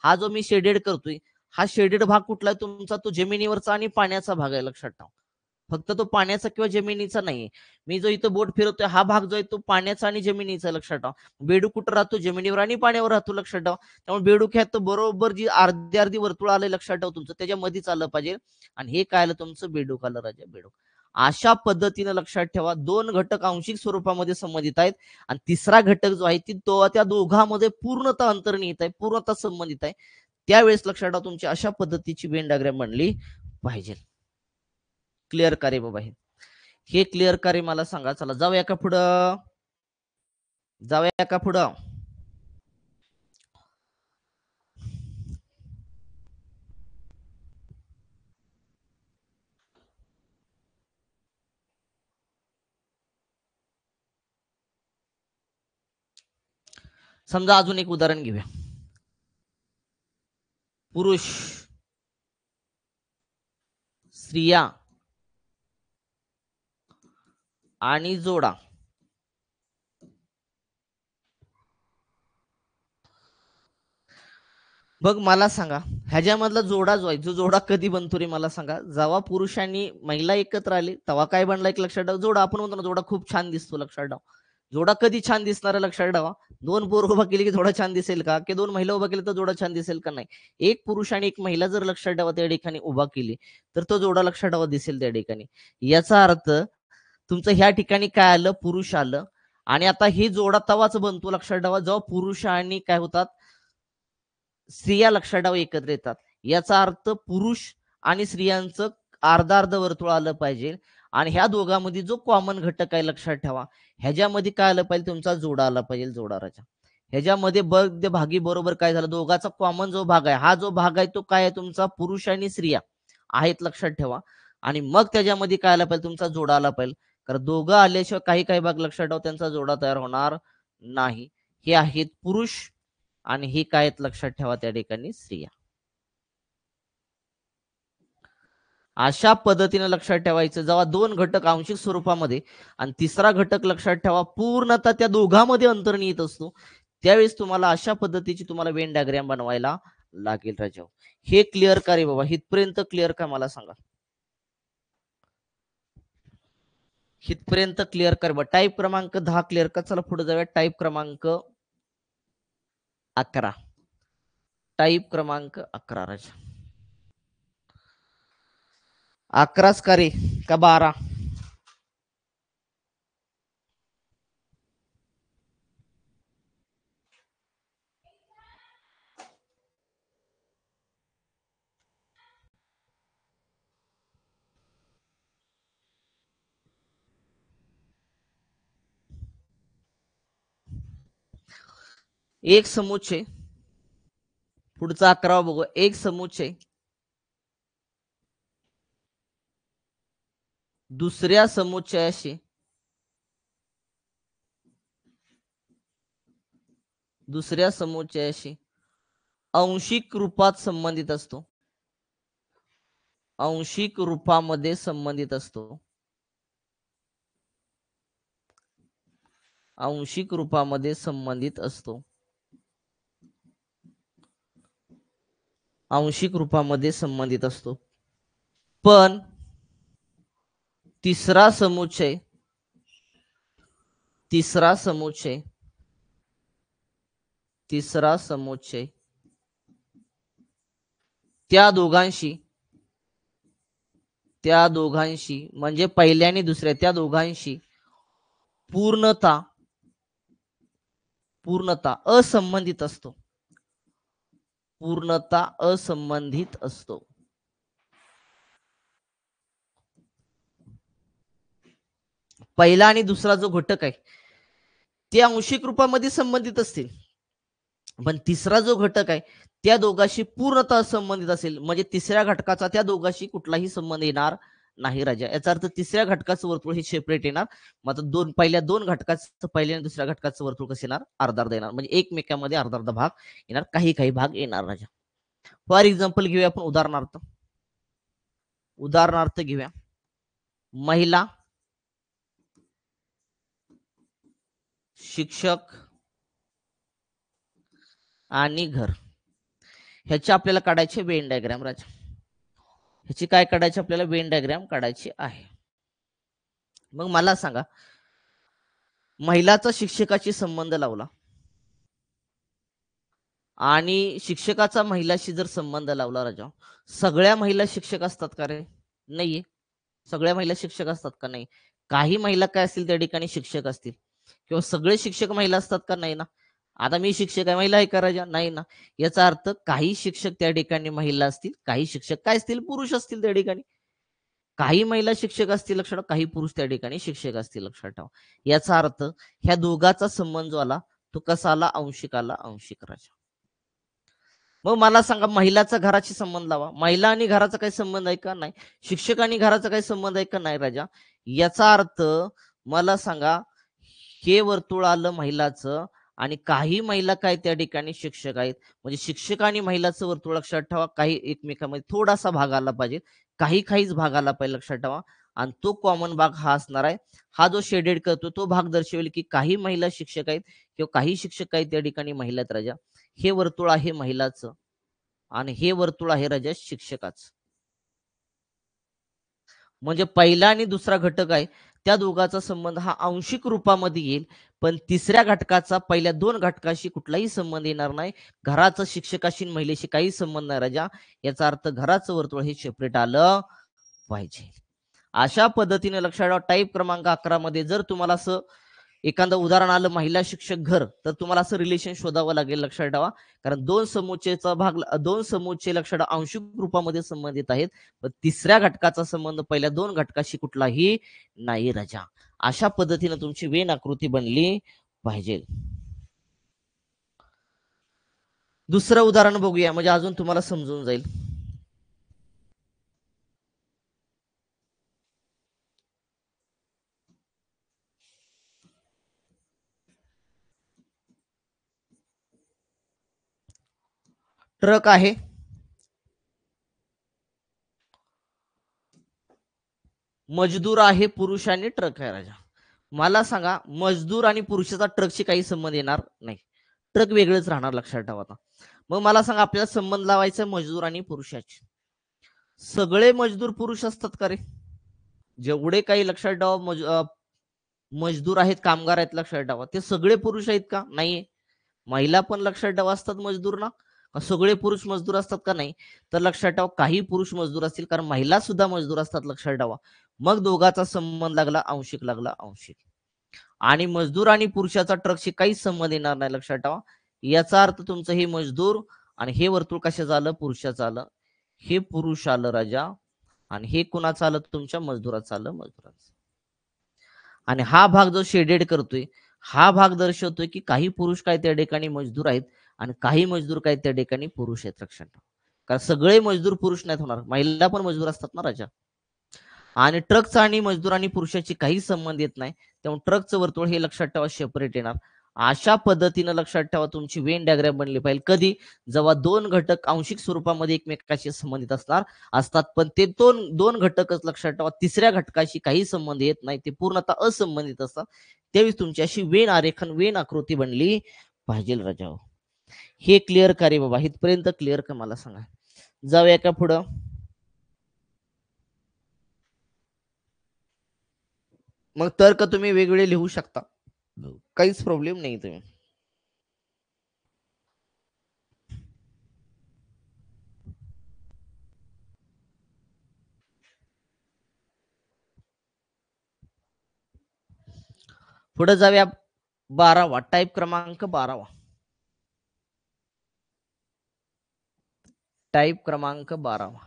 Speaker 1: हा जो मी शेडेड करतोय, हा शेडेड भाग कुठला आहे तुमचा? तो जमिनीवरचा आणि पाण्याचा भाग आहे लक्षात ठेवा. फक्त तो पाण्याचा किंवा जमिनीचा नाहीये. मी जो इथं बोट फिरवतोय हा भाग जो आहे तो पाण्याचा आणि जमिनीचा लक्षात ठेवा. बेडूक कुठं राहतो? जमिनीवर आणि पाण्यावर राहतो लक्षात ठेवा. त्यामुळे बेडूक ह्यात बरोबर जी अर्धी अर्धी वर्तुळ आलं लक्षात ठेवा तुमचं, त्याच्यामध्येच आलं पाहिजे. आणि हे काय आलं तुमचं? बेडूक आलं राजा, बेडूक. अशा पद्धतीने लक्षात ठेवा दोन घटक आंशिक स्वरूपामध्ये संबंधित आहेत आणि तिसरा घटक जो आहे तो त्या दोघांमध्ये पूर्णतः अंतर्निहित आहे, पूर्णतः संबंधित आहे. त्यावेळेस लक्षात ठेवा तुमची अशा पद्धतीची वेन डायग्राम बनली पाहिजे. क्लिअर का रे बाबा? हे क्लिअर का रे मला सांगा. चला जाऊया का पुढं, जाऊया का पुढं? समजा अजून एक उदाहरण घेऊया. पुरुष, स्त्रिया आणि जोडा मग मला सांगा, ह्याच्यामधला जोडा जो आहे, जो जोडा कधी बनतो रे मला सांगा? जेव्हा पुरुष आणि महिला एकत्र आले, तेव्हा काय बनला एक लक्षात ठेवा. जोडा आपण म्हणतो ना, जोडा खूप छान दिसतो लक्षात ठेवा. जोडा कधी छान दिसणार आहे लक्षात ठेवा. 2 पोरं उभा केली की जोडा छान दिसेल का? की 2 महिला उभा केल्या तर जोडा छान दिसेल का? नाही. एक पुरुष आणि एक महिला जर लक्षात ठेवा त्या ठिकाणी उभा केली, तर तो जोडा लक्षात ठेवा दिसेल त्या ठिकाणी. याचा अर्थ तुमचं ह्या ठिकाणी काय आलं? पुरुष आलं आणि आता हे जोडा तेव्हाच बनतो लक्षात ठेवा, जेव्हा पुरुष आणि काय होतात स्त्रिया लक्षात ठेवा एकत्र येतात. याचा अर्थ पुरुष आणि स्त्रियांचं अर्ध-अर्ध वर्तुळ आलं पाहिजे आणि ह्या दोघांमध्ये जो कॉमन घटक आहे लक्षात ठेवा. ह्याच्यामध्ये काय आलं पाहिजे? तुमचा जोडा आला पाहिजे जोडा राजा. ह्याच्यामध्ये भागी बरोबर काय झालं? दोघाचा कॉमन जो भाग आहे, हा जो भाग आहे तो काय आहे तुमचा? पुरुष आणि स्त्रिया आहेत लक्षात ठेवा. आणि मग त्याच्यामध्ये काय आला पाहिजे? तुमचा जोडा आला पाहिजे. कारण दोघं आल्याशिवाय काही काही भाग लक्षात ठेवा त्यांचा जोडा तयार होणार नाही. हे आहेत पुरुष आणि ही काय आहेत लक्षात ठेवा त्या ठिकाणी स्त्रिया. अशा पद्धतीने लक्षात ठेवायचं जेव्हा 2 घटक आंशिक स्वरूपामध्ये आणि तिसरा घटक लक्षात ठेवा पूर्णतः त्या दोघांमध्ये अंतर्निहित असतो. त्यावेळेस तुम्हाला अशा पद्धतीची तुम्हाला वेन डायग्राम बनवायला लागेल राजा. हे क्लिअर का रे बाबा? हितपर्यंत क्लिअर का मला सांगा? हितपर्यंत क्लिअर कर बा. टाईप क्रमांक 10 क्लिअर का? चला पुढे जाऊया. टाईप क्रमांक 11. टाईप क्रमांक 11 राजा. 11च का रे? का 12? एक समुच्चय. पुढचा 11वा बघू. एक समुच्चय दुसऱ्या समुच्चयाशी आंशिक रूपात संबंधित असतो. आंशिक रूपामध्ये संबंधित असतो. आंशिक रूपामध्ये संबंधित असतो. आंशिक रूपामध्ये संबंधित असतो. पण तिसरा समुच्चय तिसरा समुच्चय त्या दोघांशी म्हणजे पहिल्या आणि दुसऱ्या त्या दोघांशी पूर्णता असंबंधित असतो. पूर्णता असंबंधित असतो. पहिला आणि दुसरा जो घटक आहे ते आंशिक रूपामध्ये संबंधित असतील, पण तिसरा जो घटक आहे त्या दोघांशी पूर्णतः संबंधित असेल म्हणजे तिसऱ्या घटकाचा त्या दोघांशी कुठलाही संबंध येणार नाही राजा. याचा अर्थ तिसऱ्या घटकाचं वर्तुळ हे सेपरेट येणार. मात्र पहिल्या दोन घटकाचं पहिल्या आणि दुसऱ्या घटकाचं वर्तुळ कसं येणार? अर्धा अर्धा येणार. म्हणजे एकमेकांमध्ये अर्धा अर्धा भाग येणार. काही काही भाग येणार राजा. फॉर एक्झाम्पल घेऊया आपण उदाहरणार्थ घेऊया. महिला, शिक्षक आणि घर ह्याचे आपल्याला काढायचे वेन डायग्राम राजा. ह्याची काय काढायची आपल्याला? वेन डायग्राम काढायची आहे. मग मला सांगा, महिलाचा शिक्षकाशी संबंध लावला आणि शिक्षकाचा महिलाशी जर संबंध लावला राजा, सगळ्या महिला शिक्षक असतात का रे? नाहीये. सगळ्या महिला शिक्षक असतात का? नाही. काही महिला काय असतील त्या ठिकाणी शिक्षक असतील किंवा सगळे शिक्षक महिला असतात का? नाही ना. आता मी शिक्षक आहे, महिला आहे का राजा? नाही ना. याचा अर्थ काही शिक्षक त्या ठिकाणी महिला असतील, काही शिक्षक काय असतील? पुरुष असतील त्या ठिकाणी. काही महिला शिक्षक असतील लक्षात ठेवा, काही पुरुष त्या ठिकाणी शिक्षक असतील लक्षात ठेवा. याचा अर्थ ह्या दोघाचा संबंध जो आला तो कसा आला? आंशिक आला. आंशिक राजा. मग मला सांगा, महिलाचा घराशी संबंध लावा. महिला आणि घराचा काही संबंध आहे का? नाही. शिक्षक आणि घराचा काही संबंध आहे का? नाही राजा. याचा अर्थ मला सांगा, हे वर्तुळ आलं महिलाचं आणि काही महिला काय त्या ठिकाणी शिक्षक आहेत. म्हणजे शिक्षक आणि महिलाचं वर्तुळ लक्षात ठेवा. काही एकमेकांमध्ये थोडासा भाग आला पाहिजे. काहीच भाग आला पाहिजे लक्षात ठेवा. आणि तो कॉमन भाग हा असणार आहे. हा जो शेडेड करतो तो भाग दर्शवेल की काही महिला शिक्षक आहेत किंवा काही शिक्षक आहेत त्या ठिकाणी महिला आहेत राजा. हे वर्तुळ आहे महिलाचं आणि हे वर्तुळ आहे राजा शिक्षकाच. म्हणजे पहिला आणि दुसरा घटक आहे त्या दोघांचा संबंध हा आंशिक रूपामध्ये येईल, पण तिसऱ्या घटकाचा पहिल्या दोन घटकाशी कुठलाही संबंध येणार नाही. घराचं शिक्षकाशी महिलेशी काही संबंध नाही राजा. याचा अर्थ घराचं वर्तुळ हे सेपरेट आलं पाहिजे. अशा पद्धतीने लक्षात ठेवा. टाईप क्रमांक 11 मध्ये जर तुम्हाला असं एखादं उदाहरण आलं महिला शिक्षक घर, तर तुम्हाला असं रिलेशन शोधावं लागेल. लक्षात ठेवा, कारण दोन समोच्चयचा भाग, दोन समोच्चय लक्षात ठेवा आंशिक रूपामध्ये संबंधित आहेत, पण तिसऱ्या घटकाचा संबंध पहिल्या दोन घटकाशी कुठलाही नाही राजा. अशा पद्धतीने तुमची वेन आकृती बनली पाहिजे. दुसरं उदाहरण बघूया, म्हणजे अजून तुम्हाला समजून जाईल. ट्रक आहे, मजदूर आहे, पुरुष आणि ट्रक आहे राजा. मला सांगा, मजदूर आणि पुरुषाचा ट्रकशी काही संबंध येणार नाही. ट्रक वेगळेच राहणार. लक्षात ठेवा. आता मग मला सांगा, आपल्याला संबंध लावायचा मजदूर आणि पुरुषाचे. सगळे मजदूर पुरुष असतात का रे? जेवढे काही लक्षात ठेवा मजदूर आहेत, कामगार आहेत, लक्षात ठेवा ते सगळे पुरुष आहेत का? नाही. महिला पण लक्षात ठेवा असतात मजदूर ना. सगळे पुरुष मजदूर असतात का? नाही. तर लक्षात ठेवा काही पुरुष मजदूर असतील, कारण महिला सुद्धा मजदूर असतात. लक्षात ठेवा. मग दोघाचा संबंध लागला आंशिक, लागला आंशिक. आणि मजदूर आणि पुरुषाचा ट्रकशी काहीच संबंध येणार नाही. लक्षात ठेवा. याचा अर्थ तुमचं हे मजदूर आणि हे वर्तुळ कशाचं आलं? पुरुषाचं आलं. हे पुरुष आलं राजा, आणि हे कुणाचं आलं? तुमच्या मजदुराचं आलं, मजदुराचं. आणि हा भाग जो शेडेड करतोय, हा भाग दर्शवतोय की काही पुरुष काय त्या ठिकाणी मजदूर आहेत आणि काही मजदूर काय त्या ठिकाणी पुरुष आहेत. लक्षात ठेवा, कारण सगळे मजदूर पुरुष नाहीत होणार, महिला पण मजदूर असतात ना राजा. आणि ट्रकचा आणि मजदूर आणि पुरुषाची काही संबंध येत नाही, त्यामुळे ट्रकचं वर्तुळ हे लक्षात ठेवा सेपरेट येणार. अशा पद्धतीनं लक्षात ठेवा तुमची वेन डायग्राम बनली पाहिजे. कधी? जेव्हा दोन घटक आंशिक स्वरूपामध्ये एकमेकाशी संबंधित असतात, पण ते दोन दोन घटकच लक्षात ठेवा तिसऱ्या घटकाशी काही संबंध येत नाही, ते पूर्णतः असंबंधित असतात. त्यावेळी तुमची अशी वेन आरेखन, वेन आकृती बनली पाहिजे राजा. हे क्लिअर का रे बाबा? इथपर्यंत क्लिअर का मला सांगा. जाऊया का पुढं? मग तर्क तुम्ही वेगवेगळे लिहू शकता, काहीच प्रॉब्लेम नाही. तुम्ही पुढे जाऊया. 12वा टाईप क्रमांक 12वा. टाईप क्रमांक 12वा.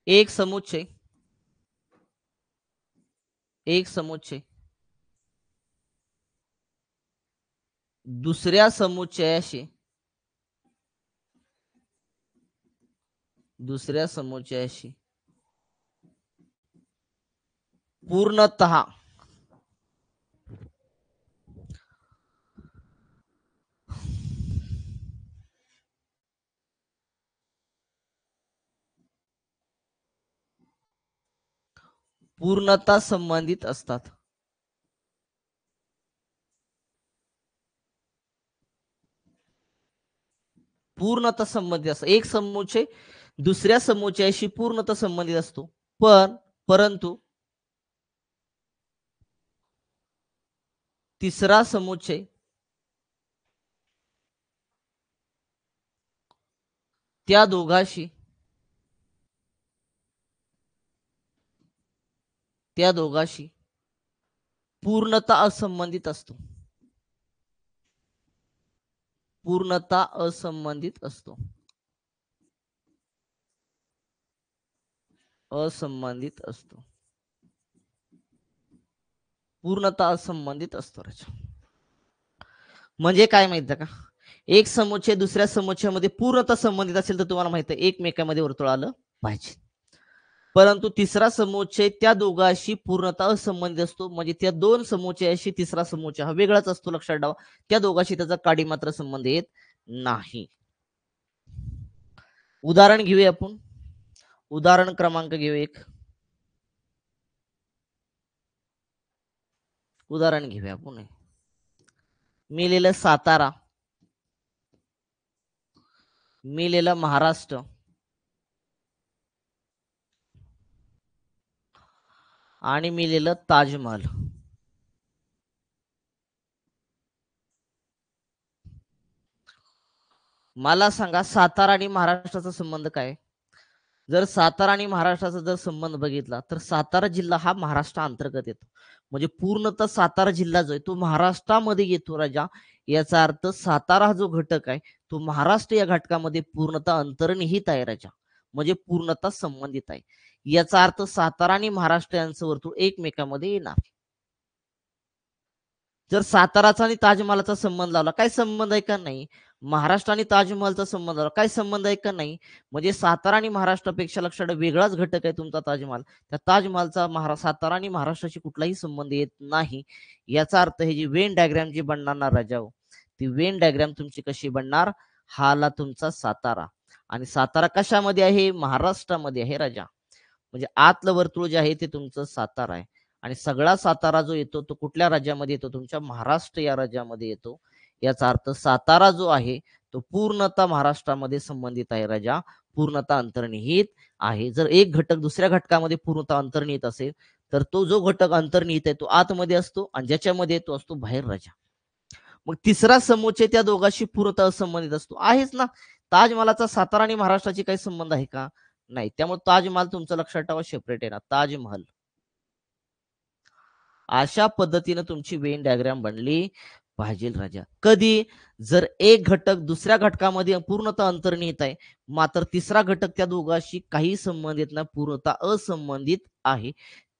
Speaker 1: एक समुच्चय, एक समुच्चय दुसऱ्या समुच्चयाशी, दुसऱ्या समुच्चयाशी पूर्णतः पूर्णतः संबंधित असतात. पूर्णतः संबंधित असतात. एक समुच्चय दुसऱ्या समुच्चयाशी पूर्णतः संबंधित असतो, परंतु तिसरा समुच्चय त्या दोघाशी, त्या दोघाशी पूर्णतः असंबंधित असतो. पूर्णतः असंबंधित असतो. असंबंधित असतो. पूर्णतः असंबंधित असतो. म्हणजे काय माहिती का? एक समुच्चय दुसऱ्या समुच्चयामध्ये पूर्णतः संबंधित असेल तर तुम्हाला माहिती आहे एकमेकांमध्ये वर्तुळ आलं पाहिजे. परंतु तिसरा समुच्चय त्या दोघांशी पूर्णतः असंबंधित असतो, म्हणजे त्या दोन समुच्चयाशी तिसरा समुच्चय हा वेगळाच असतो. लक्षात ठेवा. त्या दोघांशी त्याचा काडी मात्र संबंध येत नाही. उदाहरण घेऊया आपण. उदाहरण क्रमांक घेऊ एक. उदाहरण घेऊया आपण. मी लिहिलं सातारा, मी लिहिलं महाराष्ट्र आणि मी लिहिलं ताजमहल. मला सांगा सातारा आणि महाराष्ट्राचा संबंध काय? जर सातारा आणि महाराष्ट्राचा जर संबंध बघितला तर सातारा जिल्हा हा महाराष्ट्र अंतर्गत येतो. म्हणजे पूर्णतः सातारा जिल्हा जो आहे तो महाराष्ट्रामध्ये येतो राजा. याचा अर्थ सातारा हा जो घटक आहे तो महाराष्ट्र या घटकामध्ये पूर्णतः अंतर्निहित आहे राजा. म्हणजे पूर्णतः संबंधित आहे. याचा अर्थ सातारा आणि महाराष्ट्र यांचं वर्तुळ एकमेकांमध्ये येणार. जर साताराचा आणि ताजमहालचा संबंध लावला, काय संबंध आहे का नाही? महाराष्ट्र आणि ताजमहालचा संबंध लावला, काय संबंध आहे का नाही? म्हणजे सातारा आणि महाराष्ट्रापेक्षा लक्षात वेगळाच घटक आहे तुमचा ताजमहाल. त्या ताजमहालचा सातारा आणि महाराष्ट्राशी कुठलाही संबंध येत नाही. याचा अर्थ हे जी वेन डायग्राम जी बनणार ना राजा, ती वेन डायग्राम तुमची कशी बनणार? हा आला तुमचा सातारा आणि सातारा कशामध्ये आहे? महाराष्ट्रामध्ये आहे राजा. म्हणजे आतलं वर्तुळ जे आहे ते तुमचं सातारा आहे. आणि सगळा सातारा जो येतो तो कुठल्या राज्यामध्ये येतो? तुमच्या महाराष्ट्र या राज्यामध्ये येतो. याचा अर्थ सातारा जो आहे तो पूर्णतः महाराष्ट्रामध्ये संबंधित आहे राजा. पूर्णतः अंतर्निहित आहे. जर एक घटक दुसऱ्या घटकामध्ये पूर्णतः अंतर्निहित असेल तर तो जो घटक अंतर्निहित आहे तो आतमध्ये असतो आणि ज्याच्यामध्ये तो असतो बाहेर राजा. मग तिसरा समुच्चय त्या दोघांशी पूर्णतः असंबंधित असतो. आहेच ना. ताजमहालाचा सातारा आणि महाराष्ट्राची काही संबंध आहे का? नाही. त्यामुळे ताजमहाल तुमचं लक्षात ठेवा सेपरेट आहे ना. ताजमहल. अशा पद्धतीने तुमची वेन डायग्राम बनली पाहिजे राजा. कधी? जर एक घटक दुसऱ्या घटकामध्ये पूर्णतः अंतर्निहित आहे मात्र तिसरा घटक त्या दोघांशी काही संबंधित नाही, पूर्णतः असंबंधित आहे,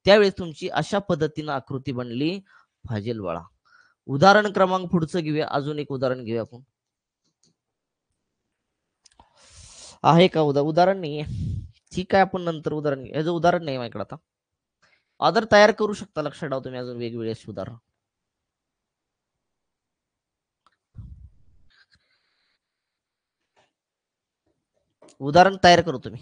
Speaker 1: त्यावेळेस तुमची अशा पद्धतीने आकृती बनली पाहिजे बाळा. उदाहरण क्रमांक पुढचं घेऊया. अजून एक उदाहरण घेऊया आपण. आहे का उदाहरण नाहीये? ठीक आहे, आपण नंतर उदाहरण घेऊ. याचं उदाहरण नाही माझ्याकडे आता. अदर तयार करू शकता. लक्षात ठेवा तुम्ही अजून वेगवेगळे उदाहरण. उदाहरण तयार करू तुम्ही.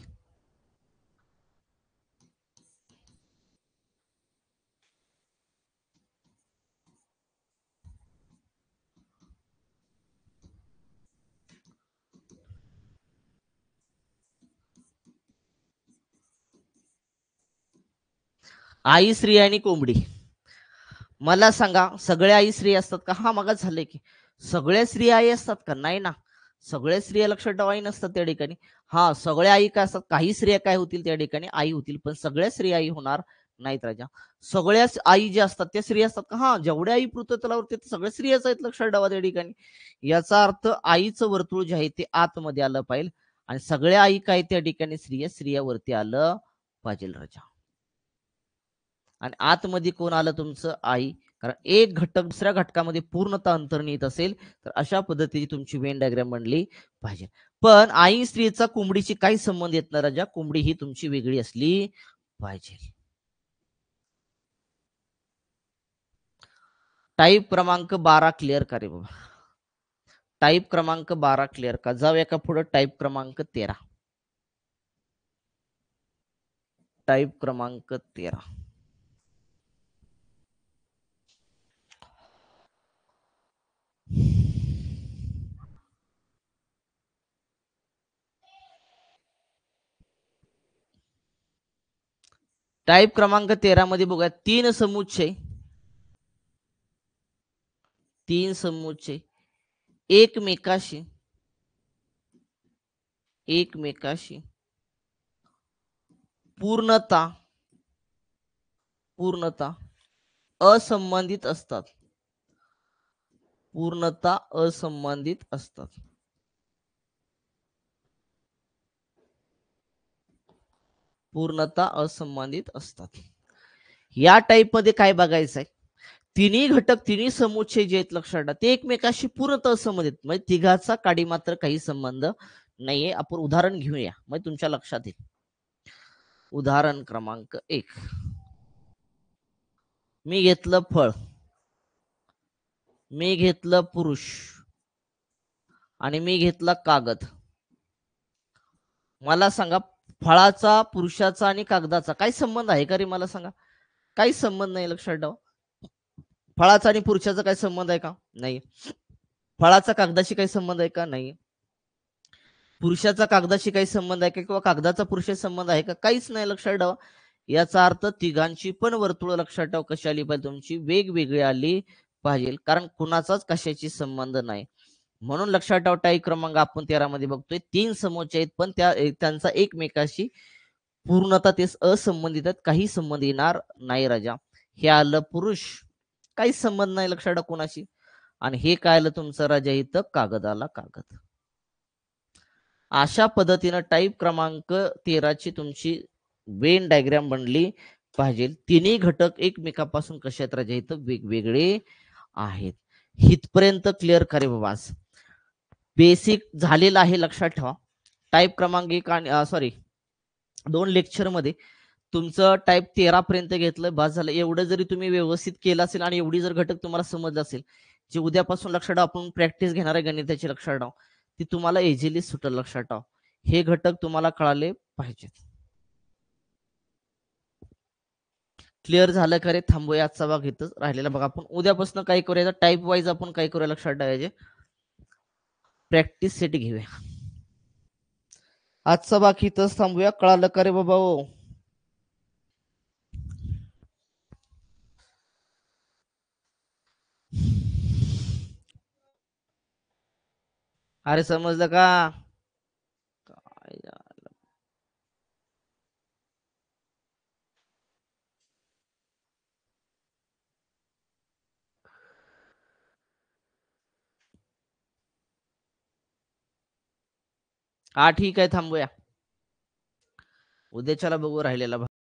Speaker 1: आई स्त्री आणि कोंबडी. मला सांगा सगळ्या आई स्त्री असतात का? हा मग झालंय की सगळ्या स्त्रिया आई असतात का? नाही ना. सगळ्या स्त्रिया लक्षात ठेवा आई नसतात त्या ठिकाणी. हा सगळ्या आई काय असतात? काही स्त्रिया काय होतील त्या ठिकाणी? आई होतील. पण सगळ्या स्त्रिया आई होणार नाहीत राजा. सगळ्या आई ज्या असतात त्या स्त्रिया असतात का? हा जेवढ्या आई पृथ्वी तलावरती सगळ्या स्त्रियाच आहेत. लक्षात ठेवा त्या ठिकाणी. याचा अर्थ आईचं वर्तुळ जे आहे ते आतमध्ये आलं पाहिजे आणि सगळ्या आई काय त्या ठिकाणी स्त्रियावरती आलं पाहिजे राजा. आणि आतमध्ये कोण आलं? तुमचं आई. कारण एक घटक दुसऱ्या घटकामध्ये पूर्णतः अंतर्निहित असेल तर अशा पद्धतीची तुमची वेन डायग्राम बनली पाहिजे. पण आई स्त्रीचा कोंबडीची काही संबंध येत नाही राजा. कोंबडी ही तुमची वेगळी असली पाहिजे. टाईप क्रमांक 12 क्लिअर का रे बाबा? टाईप क्रमांक 12 क्लिअर का? जाऊया का पुढे? टाईप क्रमांक 13. टाईप क्रमांक 13. टाईप क्रमांक 13 मध्ये बघूया तीन समुच्चय एकमेकाशी पूर्णतः असंबंधित असतात. पूर्णतः असंबंधित असतात. पूर्णतः असंबंधित असतात. या टाईप मध्ये काय बघायचं आहे? तिन्ही घटक तिन्ही समुच्चय जे आहेत लक्षात ठेवा ते एकमेकाशी पूर्णतः असंबंधित. म्हणजे तिघाचा काडी मात्र काही संबंध नाहीये. आपण उदाहरण घेऊया म्हणजे तुमच्या लक्षात येईल. उदाहरण क्रमांक 1. मी घेतलं फळ, मी घेतलं पुरुष आणि मी घेतला कागद. मला सांगा फळाचा, पुरुषाचा आणि कागदाचा काही संबंध आहे का रे? मला सांगा. काही संबंध नाही. लक्षात ठेवा. फळाचा आणि पुरुषाचा काही संबंध आहे का? नाही. फळाचा कागदाशी काही संबंध आहे का? नाही. पुरुषाचा कागदाशी काही संबंध आहे का किंवा कागदाचा पुरुषाशी संबंध आहे का? काहीच नाही. लक्षात ठेवा. याचा अर्थ तिघांची पण वर्तुळ लक्षात ठेवा कशी आली पाहिजे तुमची वेगवेगळी आली पाहिजे कारण कुणाचाच कशाची संबंध नाही. म्हणून लक्षात ठेवा टाईप क्रमांक आपण 13 मध्ये बघतोय 3 समोरचे आहेत पण त्यांचा एकमेकाशी पूर्णतः ते असंबंधित आहेत काही संबंध येणार नाही राजा. हे आलं पुरुष काहीच संबंध नाही लक्षात ठेवा कोणाशी. आणि हे काय आलं तुमचं राजा इथं कागदाला कागद. अशा पद्धतीनं टाईप क्रमांक 13 ची तुमची वेन डायग्राम बनली पाहिजे. तिन्ही घटक एकमेकापासून कसे आहेत राजा इथं वेगवेगळे आहेत. हितपर्यंत क्लिअर करे बाबा. बेसिक झालेलं आहे लक्षात ठेवा. टाईप क्रमांक 1 आणि सॉरी 2 लेक्चर मध्ये तुमचं टाईप 13 पर्यंत घेतलं बस झालं. एवढं जरी तुम्ही व्यवस्थित केलं असेल आणि एवढी जर घटक तुम्हाला समजलं असेल जे उद्यापासून लक्षात ठेवा आपण प्रॅक्टिस घेणार आहे गणिताची लक्षात ठेवा ती तुम्हाला इझिली सुटेल लक्षात ठेवा. हे घटक तुम्हाला कळाले पाहिजेत. क्लिअर झालं का रे? थांबूया आजचा भाग इथंच राहिलेला बघा आपण उद्यापासून काय करूया टाईप वाईज आपण काय करूया लक्षात ठेवायचे प्रॅक्टिस सेट घेऊया. आजचा भाग इथंच थांबूया. कळालं का रे बाबा? ओ अरे समजलं का? काय हा ठीक आहे थांबूया. उद्याच्याला बघू राहिलेला भाग.